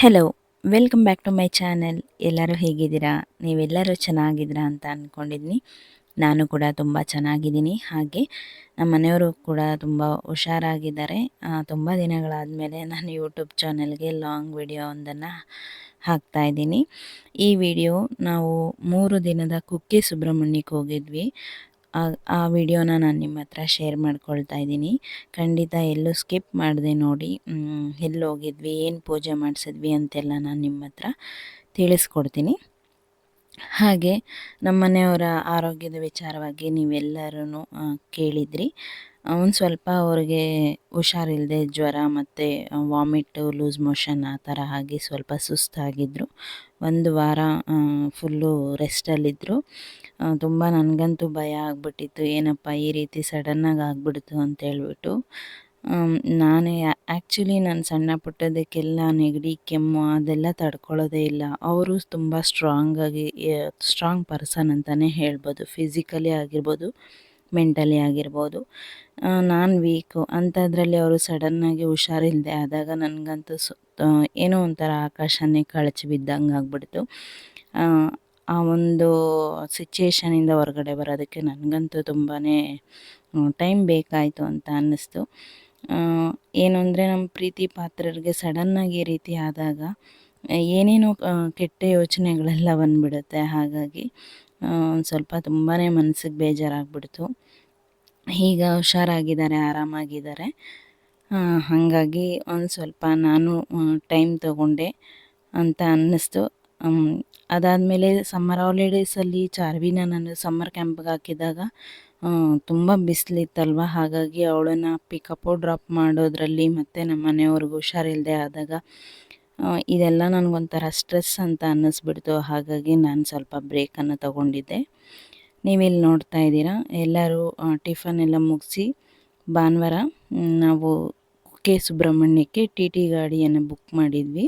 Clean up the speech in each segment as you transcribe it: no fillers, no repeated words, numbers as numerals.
Hello, welcome back to my channel. ಎಲ್ಲರೂ ಹೇಗಿದ್ದೀರಾ? ನೀವೆಲ್ಲರೂ ಚೆನ್ನಾಗಿದ್ದೀರಾ ಅಂತ ಅಂದ್ಕೊಂಡಿದ್ದೀನಿ. ನಾನು ಕೂಡ ತುಂಬ ಚೆನ್ನಾಗಿದ್ದೀನಿ. ಹಾಗೆ ನಮ್ಮ ಮನೆಯವರು ಕೂಡ ತುಂಬ ಹುಷಾರಾಗಿದ್ದಾರೆ. ತುಂಬ ದಿನಗಳಾದಮೇಲೆ ನಾನು ಯೂಟ್ಯೂಬ್ ಚಾನೆಲ್ಗೆ ಲಾಂಗ್ ವಿಡಿಯೋ ಒಂದನ್ನು ಹಾಕ್ತಾಯಿದ್ದೀನಿ. ಈ ವಿಡಿಯೋ ನಾವು 3 ದಿನದ ಕುಕ್ಕೆ ಸುಬ್ರಹ್ಮಣ್ಯಕ್ಕೆ ಹೋಗಿದ್ವಿ. ಆ ವಿಡಿಯೋನ ನಾನು ನಿಮ್ಮ ಹತ್ರ ಶೇರ್ ಮಾಡ್ಕೊಳ್ತಾ ಇದ್ದೀನಿ. ಖಂಡಿತ ಎಲ್ಲೂ ಸ್ಕಿಪ್ ಮಾಡದೆ ನೋಡಿ. ಎಲ್ಲಿ ಹೋಗಿದ್ವಿ, ಏನು ಪೂಜೆ ಮಾಡಿಸಿದ್ವಿ ಅಂತೆಲ್ಲ ನಾನು ನಿಮ್ಮ ಹತ್ರ ತಿಳಿಸ್ಕೊಡ್ತೀನಿ. ಹಾಗೆ ನಮ್ಮ ಮನೆಯವರ ಆರೋಗ್ಯದ ವಿಚಾರವಾಗಿ ನೀವೆಲ್ಲರೂ ಕೇಳಿದ್ರಿ. ಒಂದು ಸ್ವಲ್ಪ ಅವ್ರಿಗೆ ಹುಷಾರಿಲ್ಲದೆ ಜ್ವರ ಮತ್ತು ವಾಮಿಟ್ಟು, ಲೂಸ್ ಮೋಷನ್ ಆ ಥರ ಆಗಿ ಸ್ವಲ್ಪ ಸುಸ್ತಾಗಿದ್ದರು. ಒಂದು ವಾರ ಫುಲ್ಲು ರೆಸ್ಟಲ್ಲಿದ್ದರು. ತುಂಬ ನನಗಂತೂ ಭಯ ಆಗಿಬಿಟ್ಟಿತ್ತು, ಏನಪ್ಪ ಈ ರೀತಿ ಸಡನ್ನಾಗಿ ಆಗಿಬಿಡ್ತು ಅಂತೇಳ್ಬಿಟ್ಟು. ನಾನೇ ಆ್ಯಕ್ಚುಲಿ ನಾನು ಸಣ್ಣ ಪುಟ್ಟದಕ್ಕೆಲ್ಲ ನೆಗಡಿ, ಕೆಮ್ಮು ಅದೆಲ್ಲ ತಡ್ಕೊಳ್ಳೋದೇ ಇಲ್ಲ. ಅವರು ತುಂಬ ಸ್ಟ್ರಾಂಗ್ ಪರ್ಸನ್ ಅಂತಲೇ ಹೇಳ್ಬೋದು. ಫಿಸಿಕಲಿ ಆಗಿರ್ಬೋದು, ಮೆಂಟಲಿ ಆಗಿರ್ಬೋದು. ನಾನು ವೀಕು. ಅಂಥದ್ರಲ್ಲಿ ಅವರು ಸಡನ್ನಾಗಿ ಹುಷಾರಿಲ್ಲದೆ ಆದಾಗ ನನಗಂತೂ ಏನೋ ಒಂಥರ ಆಕಾಶನೇ ಕಳಚಿ ಬಿದ್ದಂಗೆ ಆಗ್ಬಿಡ್ತು. ಆ ಒಂದು ಸಿಚುಯೇಷನಿಂದ ಹೊರಗಡೆ ಬರೋದಕ್ಕೆ ನನಗಂತೂ ತುಂಬಾ ಟೈಮ್ ಬೇಕಾಯಿತು ಅಂತ ಅನ್ನಿಸ್ತು. ಏನು ಅಂದರೆ ನಮ್ಮ ಪ್ರೀತಿ ಪಾತ್ರರಿಗೆ ಸಡನ್ನಾಗಿ ಈ ರೀತಿ ಆದಾಗ ಏನೇನೋ ಕೆಟ್ಟ ಯೋಚನೆಗಳೆಲ್ಲ ಬಂದುಬಿಡುತ್ತೆ. ಹಾಗಾಗಿ ಒಂದು ಸ್ವಲ್ಪ ತುಂಬಾ ಮನಸ್ಸಿಗೆ ಬೇಜಾರಾಗ್ಬಿಡ್ತು. ಈಗ ಹುಷಾರಾಗಿದ್ದಾರೆ, ಆರಾಮಾಗಿದ್ದಾರೆ. ಹಾಗಾಗಿ ಒಂದು ಸ್ವಲ್ಪ ನಾನು ಟೈಮ್ ತಗೊಂಡೆ ಅಂತ ಅನ್ನಿಸ್ತು. ಅದಾದಮೇಲೆ ಸಮ್ಮರ್ ಹಾಲಿಡೇಸಲ್ಲಿ ಚಾರ್ವಿನ ನಾನು ಸಮ್ಮರ್ ಕ್ಯಾಂಪ್ಗೆ ಹಾಕಿದಾಗ ತುಂಬ ಬಿಸಿಲಿತ್ತಲ್ವ. ಹಾಗಾಗಿ ಅವಳನ್ನು ಪಿಕಪ್ಪು ಡ್ರಾಪ್ ಮಾಡೋದ್ರಲ್ಲಿ ಮತ್ತು ನಮ್ಮ ಮನೆಯವ್ರಿಗೂ ಹುಷಾರಿಲ್ಲದೆ ಆದಾಗ ಇದೆಲ್ಲ ನನಗೊಂಥರ ಸ್ಟ್ರೆಸ್ ಅಂತ ಅನ್ನಿಸ್ಬಿಡ್ತು. ಹಾಗಾಗಿ ನಾನು ಸ್ವಲ್ಪ ಬ್ರೇಕನ್ನು ತಗೊಂಡಿದ್ದೆ. ನೀವಿಲ್ಲಿ ನೋಡ್ತಾ ಇದ್ದೀರಾ, ಎಲ್ಲರೂ ಟಿಫನ್ ಎಲ್ಲ ಮುಗಿಸಿ ಭಾನುವಾರ ನಾವು ಕುಕ್ಕೆ ಸುಬ್ರಹ್ಮಣ್ಯಕ್ಕೆ ಟಿ ಗಾಡಿಯನ್ನು ಬುಕ್ ಮಾಡಿದ್ವಿ.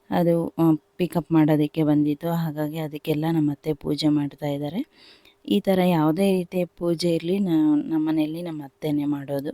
ಅದು ಪಿಕಪ್ ಮಾಡೋದಕ್ಕೆ ಬಂದಿತ್ತು. ಹಾಗಾಗಿ ಅದಕ್ಕೆಲ್ಲ ನಮ್ಮ ಅತ್ತೆ ಪೂಜೆ ಮಾಡ್ತಾ ಇದ್ದಾರೆ. ಈ ಥರ ಯಾವುದೇ ರೀತಿಯ ಪೂಜೆ ಇರಲಿ, ನಮ್ಮ ಮನೆಯಲ್ಲಿ ನಮ್ಮ ಅತ್ತೆನೇ ಮಾಡೋದು.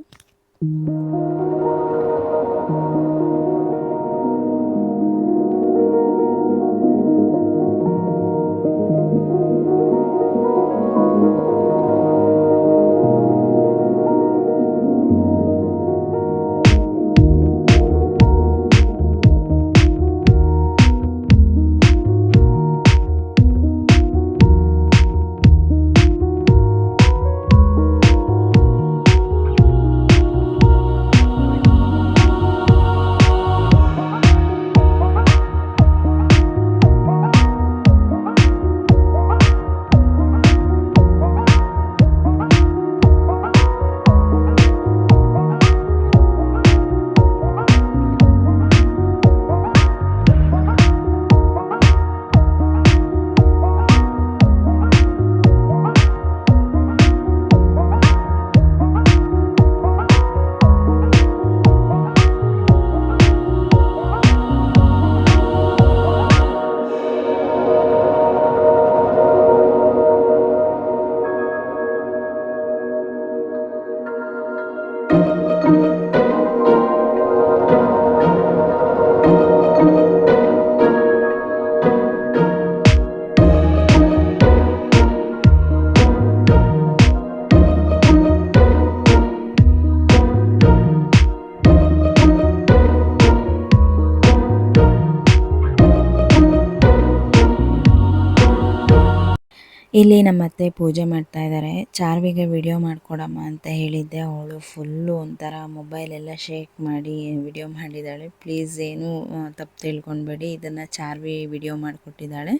ಇಲ್ಲಿ ನಮ್ಮ ಅತ್ತೆ ಪೂಜೆ ಮಾಡ್ತಾ ಇದ್ದಾರೆ. ಚಾರ್ವಿಗೆ ವಿಡಿಯೋ ಮಾಡಿಕೊಡಮ್ಮ ಅಂತ ಹೇಳಿದ್ದೆ. ಅವಳು ಫುಲ್ಲು ಒಂಥರ ಮೊಬೈಲೆಲ್ಲ ಶೇಕ್ ಮಾಡಿ ವಿಡಿಯೋ ಮಾಡಿದ್ದಾಳೆ. ಪ್ಲೀಸ್ ಏನೂ ತಪ್ಪು ತಿಳ್ಕೊಬೇಡಿ, ಇದನ್ನು ಚಾರ್ವಿ ವಿಡಿಯೋ ಮಾಡಿಕೊಟ್ಟಿದ್ದಾಳೆ.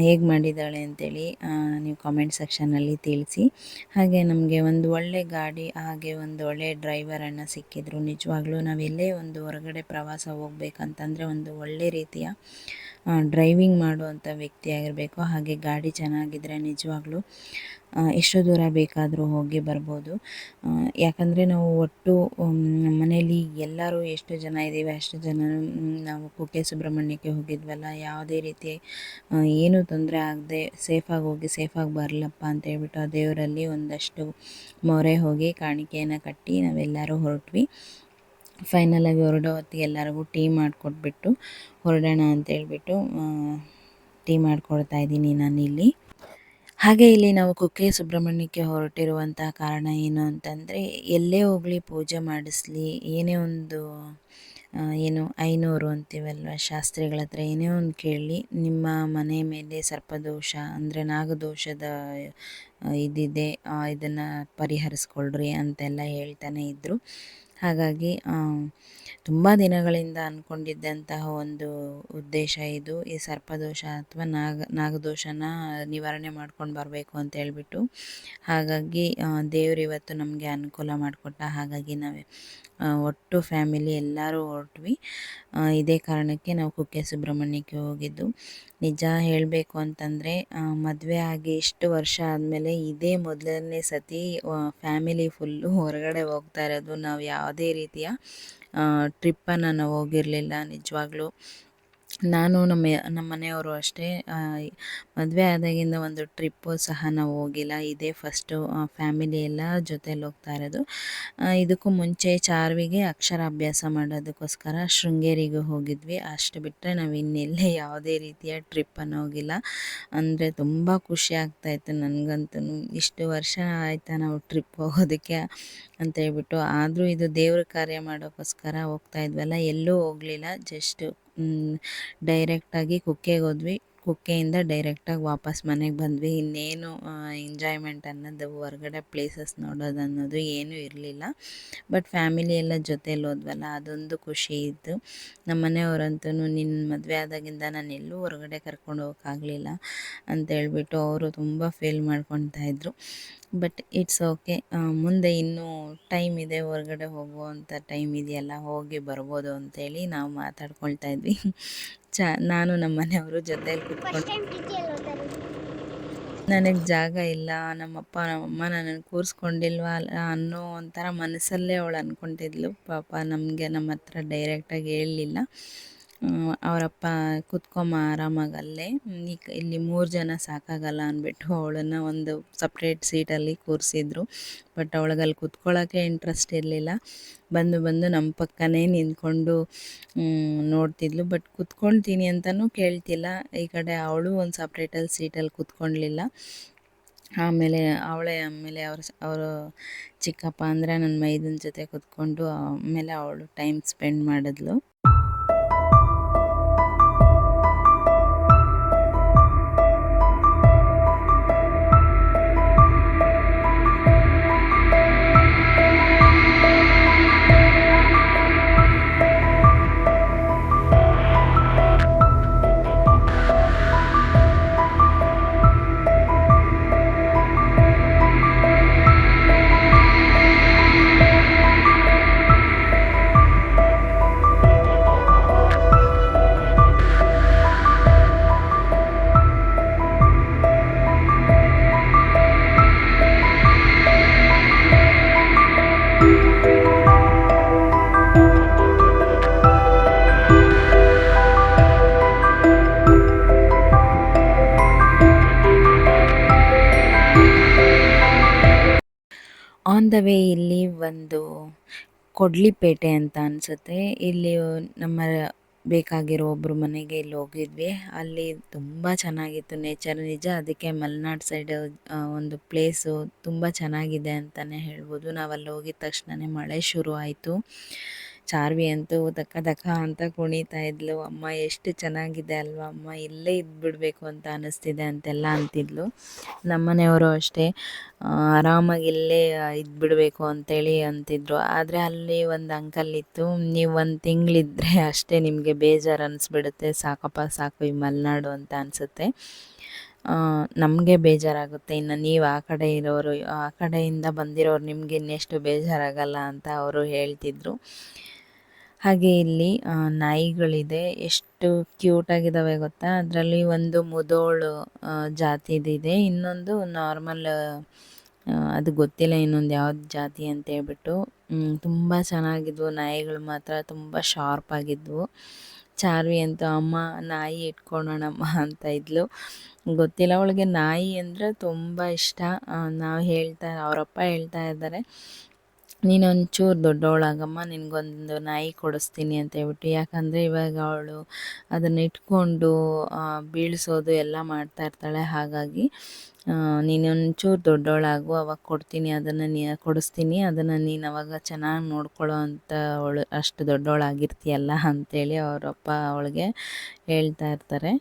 ಹೇಗೆ ಮಾಡಿದ್ದಾಳೆ ಅಂತೇಳಿ ನೀವು ಕಾಮೆಂಟ್ ಸೆಕ್ಷನಲ್ಲಿ ತಿಳಿಸಿ. ಹಾಗೆ ನಮಗೆ ಒಂದು ಒಳ್ಳೆ ಗಾಡಿ, ಹಾಗೆ ಒಂದು ಒಳ್ಳೆ ಡ್ರೈವರನ್ನು ಸಿಕ್ಕಿದ್ರು. ನಿಜವಾಗ್ಲೂ ನಾವೆಲ್ಲೇ ಒಂದು ಹೊರಗಡೆ ಪ್ರವಾಸ ಹೋಗ್ಬೇಕಂತಂದರೆ ಒಂದು ಒಳ್ಳೆ ರೀತಿಯ ಡ್ರೈವಿಂಗ್ ಮಾಡುವಂಥ ವ್ಯಕ್ತಿ ಆಗಿರಬೇಕು. ಹಾಗೆ ಗಾಡಿ ಚೆನ್ನಾಗಿದ್ದರೆ ನಿಜವಾಗ್ಲೂ ಎಷ್ಟು ದೂರ ಬೇಕಾದರೂ ಹೋಗಿ ಬರ್ಬೋದು. ಯಾಕಂದರೆ ನಾವು ಒಟ್ಟು ಮನೆಯಲ್ಲಿ ಎಲ್ಲರೂ ಎಷ್ಟು ಜನ ಇದ್ದೀವಿ ಅಷ್ಟು ಜನ ನಾವು ಕುಕ್ಕೆ ಸುಬ್ರಹ್ಮಣ್ಯಕ್ಕೆ ಹೋಗಿದ್ವಲ್ಲ, ಯಾವುದೇ ರೀತಿ ಏನೂ ತೊಂದರೆ ಆಗದೆ ಸೇಫಾಗಿ ಹೋಗಿ ಸೇಫಾಗಿ ಬರಲಪ್ಪ ಅಂತ ಹೇಳ್ಬಿಟ್ಟು ಆ ದೇವರಲ್ಲಿ ಒಂದಷ್ಟು ಮೊರೆ ಹೋಗಿ ಕಾಣಿಕೆಯನ್ನು ಕಟ್ಟಿ ನಾವೆಲ್ಲರೂ ಹೊರಟ್ವಿ. ಫೈನಲಾಗಿ ಹೊರಡೋ ಹೊತ್ತಿಗೆ ಎಲ್ಲರಿಗೂ ಟೀ ಮಾಡಿಕೊಟ್ಬಿಟ್ಟು ಹೊರಡೋಣ ಅಂತೇಳ್ಬಿಟ್ಟು ಟೀ ಮಾಡಿಕೊಡ್ತಾ ಇದ್ದೀನಿ ನಾನಿಲ್ಲಿ. ಹಾಗೆ ಇಲ್ಲಿ ನಾವು ಕುಕ್ಕೆ ಸುಬ್ರಹ್ಮಣ್ಯಕ್ಕೆ ಹೊರಟಿರುವಂಥ ಕಾರಣ ಏನು ಅಂತಂದರೆ, ಎಲ್ಲೇ ಹೋಗಲಿ ಪೂಜೆ ಮಾಡಿಸ್ಲಿ, ಏನೇ ಒಂದು ಏನು ಐನೂರು ಅಂತೀವಲ್ವ ಶಾಸ್ತ್ರಿಗಳ ಹತ್ರ ಏನೇ ಒಂದು ಕೇಳಲಿ, ನಿಮ್ಮ ಮನೆ ಮೇಲೆ ಸರ್ಪದೋಷ ಅಂದರೆ ನಾಗದೋಷದ ಇದಿದೆ, ಇದನ್ನು ಪರಿಹರಿಸ್ಕೊಳ್ರಿ ಅಂತೆಲ್ಲ ಹೇಳ್ತಾನೆ ಇದ್ದರು. ಹಾಗಾಗಿ ತುಂಬ ದಿನಗಳಿಂದ ಅಂದ್ಕೊಂಡಿದ್ದಂತಹ ಒಂದು ಉದ್ದೇಶ ಇದು. ಈ ಸರ್ಪದೋಷ ಅಥವಾ ನಾಗದೋಷನ ನಿವಾರಣೆ ಮಾಡ್ಕೊಂಡು ಬರಬೇಕು ಅಂತ ಹೇಳ್ಬಿಟ್ಟು. ಹಾಗಾಗಿ ದೇವರು ಇವತ್ತು ನಮಗೆ ಅನುಕೂಲ ಮಾಡಿಕೊಟ್ಟ. ಹಾಗಾಗಿ ನಾವು ಒಟ್ಟು ಫ್ಯಾಮಿಲಿ ಎಲ್ಲರೂ ಹೊರಟ್ವಿ. ಇದೇ ಕಾರಣಕ್ಕೆ ನಾವು ಕುಕ್ಕೆ ಸುಬ್ರಹ್ಮಣ್ಯಕ್ಕೆ ಹೋಗಿದ್ದು. ನಿಜ ಹೇಳಬೇಕು ಅಂತಂದರೆ, ಮದುವೆ ಆಗಿ ಇಷ್ಟು ವರ್ಷ ಆದಮೇಲೆ ಇದೇ ಮೊದಲನೇ ಸತಿ ಫ್ಯಾಮಿಲಿ ಫುಲ್ಲು ಹೊರಗಡೆ ಹೋಗ್ತಾ ಇರೋದು. ನಾವು ಯಾವುದೇ ರೀತಿಯ ಟ್ರಿಪ್ಪನ್ನು ನಾವು ಹೋಗಿರಲಿಲ್ಲ ನಿಜವಾಗ್ಲೂ. ನಾನು ನಮ್ಮ ಮನೆಯವರು ಅಷ್ಟೇ, ಮದುವೆ ಆದಾಗಿಂದ ಒಂದು ಟ್ರಿಪ್ಪು ಸಹ ನಾವು ಹೋಗಿಲ್ಲ. ಇದೇ ಫಸ್ಟು ಫ್ಯಾಮಿಲಿ ಎಲ್ಲ ಜೊತೇಲಿ ಹೋಗ್ತಾ ಇರೋದು. ಇದಕ್ಕೂ ಮುಂಚೆ ಚಾರ್ವಿಗೆ ಅಕ್ಷರಾಭ್ಯಾಸ ಮಾಡೋದಕ್ಕೋಸ್ಕರ ಶೃಂಗೇರಿಗೆ ಹೋಗಿದ್ವಿ. ಅಷ್ಟು ಬಿಟ್ಟರೆ ನಾವು ಇನ್ನೆಲ್ಲೇ ಯಾವುದೇ ರೀತಿಯ ಟ್ರಿಪ್ಪನ್ನು ಹೋಗಿಲ್ಲ. ಅಂದರೆ ತುಂಬ ಖುಷಿ ಆಗ್ತಾಯಿತ್ತು ನನಗಂತೂ. ಇಷ್ಟು ವರ್ಷ ಆಯಿತಾ ನಾವು ಟ್ರಿಪ್ ಹೋಗೋದಕ್ಕೆ ಅಂತೇಳ್ಬಿಟ್ಟು. ಆದರೂ ಇದು ದೇವ್ರ ಕಾರ್ಯ ಮಾಡೋಕ್ಕೋಸ್ಕರ ಹೋಗ್ತಾ ಇದ್ವಲ್ಲ, ಎಲ್ಲೂ ಹೋಗಲಿಲ್ಲ. ಜಸ್ಟ್ ಡೈರೆಕ್ಟಾಗಿ ಕುಕ್ಕೆಗೆ ಹೋದ್ವಿ. ಕುಕ್ಕೆಯಿಂದ ಡೈರೆಕ್ಟಾಗಿ ವಾಪಸ್ ಮನೆಗೆ ಬಂದ್ವಿ. ಇನ್ನೇನು ಎಂಜಾಯ್ಮೆಂಟ್ ಅನ್ನೋದು, ಹೊರಗಡೆ ಪ್ಲೇಸಸ್ ನೋಡೋದು ಅನ್ನೋದು ಏನೂ ಇರಲಿಲ್ಲ. ಬಟ್ ಫ್ಯಾಮಿಲಿ ಎಲ್ಲ ಜೊತೇಲಿ ಹೋದ್ವಲ್ಲ, ಅದೊಂದು ಖುಷಿ ಇತ್ತು. ನಮ್ಮ ಮನೆಯವರಂತೂ ನಿನ್ನ ಮದುವೆ ಆದಾಗಿಂದ ನಾನು ಎಲ್ಲೂ ಹೊರಗಡೆ ಕರ್ಕೊಂಡು ಹೋಗೋಕ್ಕಾಗಲಿಲ್ಲ ಅಂತೇಳ್ಬಿಟ್ಟು ಅವರು ತುಂಬ ಫೀಲ್ ಮಾಡ್ಕೊತಾ ಇದ್ರು. ಬಟ್ ಇಟ್ಸ್ ಓಕೆ, ಮುಂದೆ ಇನ್ನೂ ಟೈಮ್ ಇದೆ, ಹೊರಗಡೆ ಹೋಗುವಂಥ ಟೈಮ್ ಇದೆಯಲ್ಲ, ಹೋಗಿ ಬರ್ಬೋದು ಅಂತೇಳಿ ನಾವು ಮಾತಾಡ್ಕೊಳ್ತಾ ಇದ್ವಿ. ನಾನು ನಮ್ಮ ಮನೆಯವರು ಜೊತೆಯಲ್ಲಿ ಕೂತ್ಕೊಂಡು, ನನಗೆ ಜಾಗ ಇಲ್ಲ, ನಮ್ಮಪ್ಪ ನಮ್ಮಮ್ಮ ನನ್ನನ್ನು ಕೂರಿಸ್ಕೊಂಡಿಲ್ವ ಅನ್ನೋ ಒಂಥರ ಮನಸ್ಸಲ್ಲೇ ಅವಳು ಅಂದ್ಕೊತಿದ್ಲು. ಪಾಪ ನಮಗೆ ನಮ್ಮ ಹತ್ರ ಡೈರೆಕ್ಟಾಗಿ ಹೇಳಲಿಲ್ಲ. ಅವರಪ್ಪ ಕೂತ್ಕೊಮ್ಮ ಆರಾಮಾಗಿ ಅಲ್ಲೇ, ಇಲ್ಲಿ 3 ಜನ ಸಾಕಾಗಲ್ಲ ಅಂದ್ಬಿಟ್ಟು ಅವಳನ್ನು ಒಂದು ಸಪ್ರೇಟ್ ಸೀಟಲ್ಲಿ ಕೂರಿಸಿದ್ರು. ಬಟ್ ಅವಳಿಗೆ ಅಲ್ಲಿ ಕೂತ್ಕೊಳ್ಳೋಕ್ಕೆ ಇಂಟ್ರೆಸ್ಟ್ ಇರಲಿಲ್ಲ. ಬಂದು ನಮ್ಮ ಪಕ್ಕನೇ ನಿಂತ್ಕೊಂಡು ನೋಡ್ತಿದ್ಲು. ಬಟ್ ಕೂತ್ಕೊಳ್ತೀನಿ ಅಂತಲೂ ಕೇಳ್ತಿಲ್ಲ. ಈ ಕಡೆ ಅವಳು ಒಂದು ಸಪ್ರೇಟಲ್ಲಿ ಸೀಟಲ್ಲಿ ಕೂತ್ಕೊಳ್ಳಲಿಲ್ಲ. ಆಮೇಲೆ ಅವರು ಚಿಕ್ಕಪ್ಪ ಅಂದರೆ ನನ್ನ ಮೈದನ ಜೊತೆ ಕೂತ್ಕೊಂಡು ಆಮೇಲೆ ಅವಳು ಟೈಮ್ ಸ್ಪೆಂಡ್ ಮಾಡಿದ್ಲು. ಆನ್ ದ ವೇ ಇಲ್ಲಿ ಒಂದು ಕೊಡ್ಲಿಪೇಟೆ ಅಂತ ಅನಿಸುತ್ತೆ, ಇಲ್ಲಿ ನಮ್ಮ ಬೇಕಾಗಿರೋ ಒಬ್ಬರು ಮನೆಗೆ ಇಲ್ಲಿ ಹೋಗಿದ್ವಿ. ಅಲ್ಲಿ ತುಂಬ ಚೆನ್ನಾಗಿತ್ತು ನೇಚರ್. ನಿಜ ಅದಕ್ಕೆ ಮಲೆನಾಡು ಸೈಡ್ ಒಂದು ಪ್ಲೇಸು ತುಂಬ ಚೆನ್ನಾಗಿದೆ ಅಂತಲೇ ಹೇಳ್ಬೋದು. ನಾವು ಅಲ್ಲಿ ಹೋಗಿದ ತಕ್ಷಣವೇ ಮಳೆ ಶುರು ಆಯಿತು. ಚಾರ್ವಿ ಅಂತೂ ದಕ್ಕ ದಕ್ಕ ಅಂತ ಕುಣಿತಾ ಇದ್ಲು. ಅಮ್ಮ ಎಷ್ಟು ಚೆನ್ನಾಗಿದೆ ಅಲ್ವಾ ಅಮ್ಮ, ಇಲ್ಲೇ ಇದ್ಬಿಡ್ಬೇಕು ಅಂತ ಅನ್ನಿಸ್ತಿದೆ ಅಂತೆಲ್ಲ ಅಂತಿದ್ಲು. ನಮ್ಮನೆಯವರು ಅಷ್ಟೇ, ಆರಾಮಾಗಿ ಇಲ್ಲೇ ಇದ್ಬಿಡಬೇಕು ಅಂತೇಳಿ ಅಂತಿದ್ರು. ಆದರೆ ಅಲ್ಲಿ ಒಂದು ಅಂಕಲ್ ಇತ್ತು, ನೀವು ಒಂದು ತಿಂಗಳಿದ್ರೆ ಅಷ್ಟೇ ನಿಮಗೆ ಬೇಜಾರು ಅನ್ನಿಸ್ಬಿಡುತ್ತೆ, ಸಾಕಪ್ಪ ಸಾಕು ಈ ಮಲೆನಾಡು ಅಂತ ಅನಿಸುತ್ತೆ, ನಮಗೆ ಬೇಜಾರಾಗುತ್ತೆ, ಇನ್ನು ನೀವು ಆ ಕಡೆ ಇರೋರು, ಆ ಕಡೆಯಿಂದ ಬಂದಿರೋರು ನಿಮ್ಗೆ ಇನ್ನೆಷ್ಟು ಬೇಜಾರಾಗಲ್ಲ ಅಂತ ಅವರು ಹೇಳ್ತಿದ್ರು. ಹಾಗೆ ಇಲ್ಲಿ ನಾಯಿಗಳಿದೆ, ಎಷ್ಟು ಕ್ಯೂಟಾಗಿದ್ದಾವೆ ಗೊತ್ತಾ. ಅದರಲ್ಲಿ ಒಂದು ಮುದೋಳು ಜಾತಿದಿದೆ, ಇನ್ನೊಂದು ನಾರ್ಮಲ್, ಅದು ಗೊತ್ತಿಲ್ಲ ಇನ್ನೊಂದು ಯಾವ್ದು ಜಾತಿ ಅಂತೇಳ್ಬಿಟ್ಟು. ತುಂಬ ಚೆನ್ನಾಗಿದ್ವು ನಾಯಿಗಳು, ಮಾತ್ರ ತುಂಬ ಶಾರ್ಪ್ ಆಗಿದ್ವು. ಚಾರ್ವಿ ಅಂತೂ ಅಮ್ಮ ನಾಯಿ ಇಟ್ಕೊಳ್ಳೋಣಮ್ಮ ಅಂತ ಇದ್ಲು. ಗೊತ್ತಿಲ್ಲ, ಅವಳಿಗೆ ನಾಯಿ ಅಂದರೆ ತುಂಬ ಇಷ್ಟ. ಅವರಪ್ಪ ಹೇಳ್ತಾ ಇದ್ದಾರೆ, ನೀನೊಂಚೂರು ದೊಡ್ಡವಳಾಗಮ್ಮ ನಿನಗೊಂದು ನಾಯಿ ಕೊಡಿಸ್ತೀನಿ ಅಂತ ಹೇಳ್ಬಿಟ್ಟು. ಯಾಕಂದರೆ ಇವಾಗ ಅವಳು ಅದನ್ನು ಇಟ್ಕೊಂಡು ಬೀಳಿಸೋದು ಎಲ್ಲ ಮಾಡ್ತಾ ಇರ್ತಾಳೆ. ಹಾಗಾಗಿ ನೀನೊಂಚೂರು ದೊಡ್ಡವಳಾಗು, ಅವಾಗ ಕೊಡ್ತೀನಿ, ಕೊಡಿಸ್ತೀನಿ, ಅದನ್ನು ನೀನು ಅವಾಗ ಚೆನ್ನಾಗಿ ನೋಡ್ಕೊಳ್ಳೋ ಅಂತ ಅಷ್ಟು ದೊಡ್ಡವಳಾಗಿರ್ತೀಯಲ್ಲ ಅಂಥೇಳಿ ಅವರಪ್ಪ ಅವಳಿಗೆ ಹೇಳ್ತಾ ಇರ್ತಾರೆ.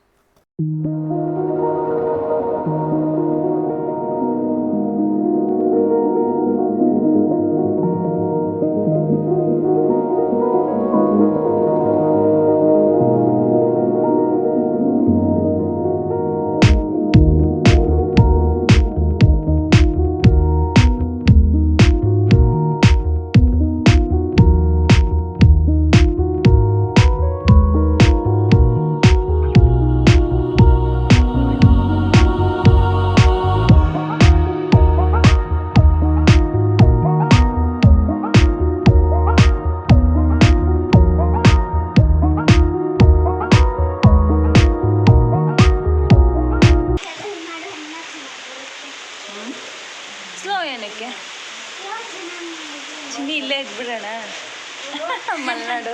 ಸ್ಲೋ ಏನಕ್ಕೆ ಚಿನ್ನಿ ಇಲ್ಲೇ ಇದ್ಬಿಡೋಣ. ಮಲೆನಾಡು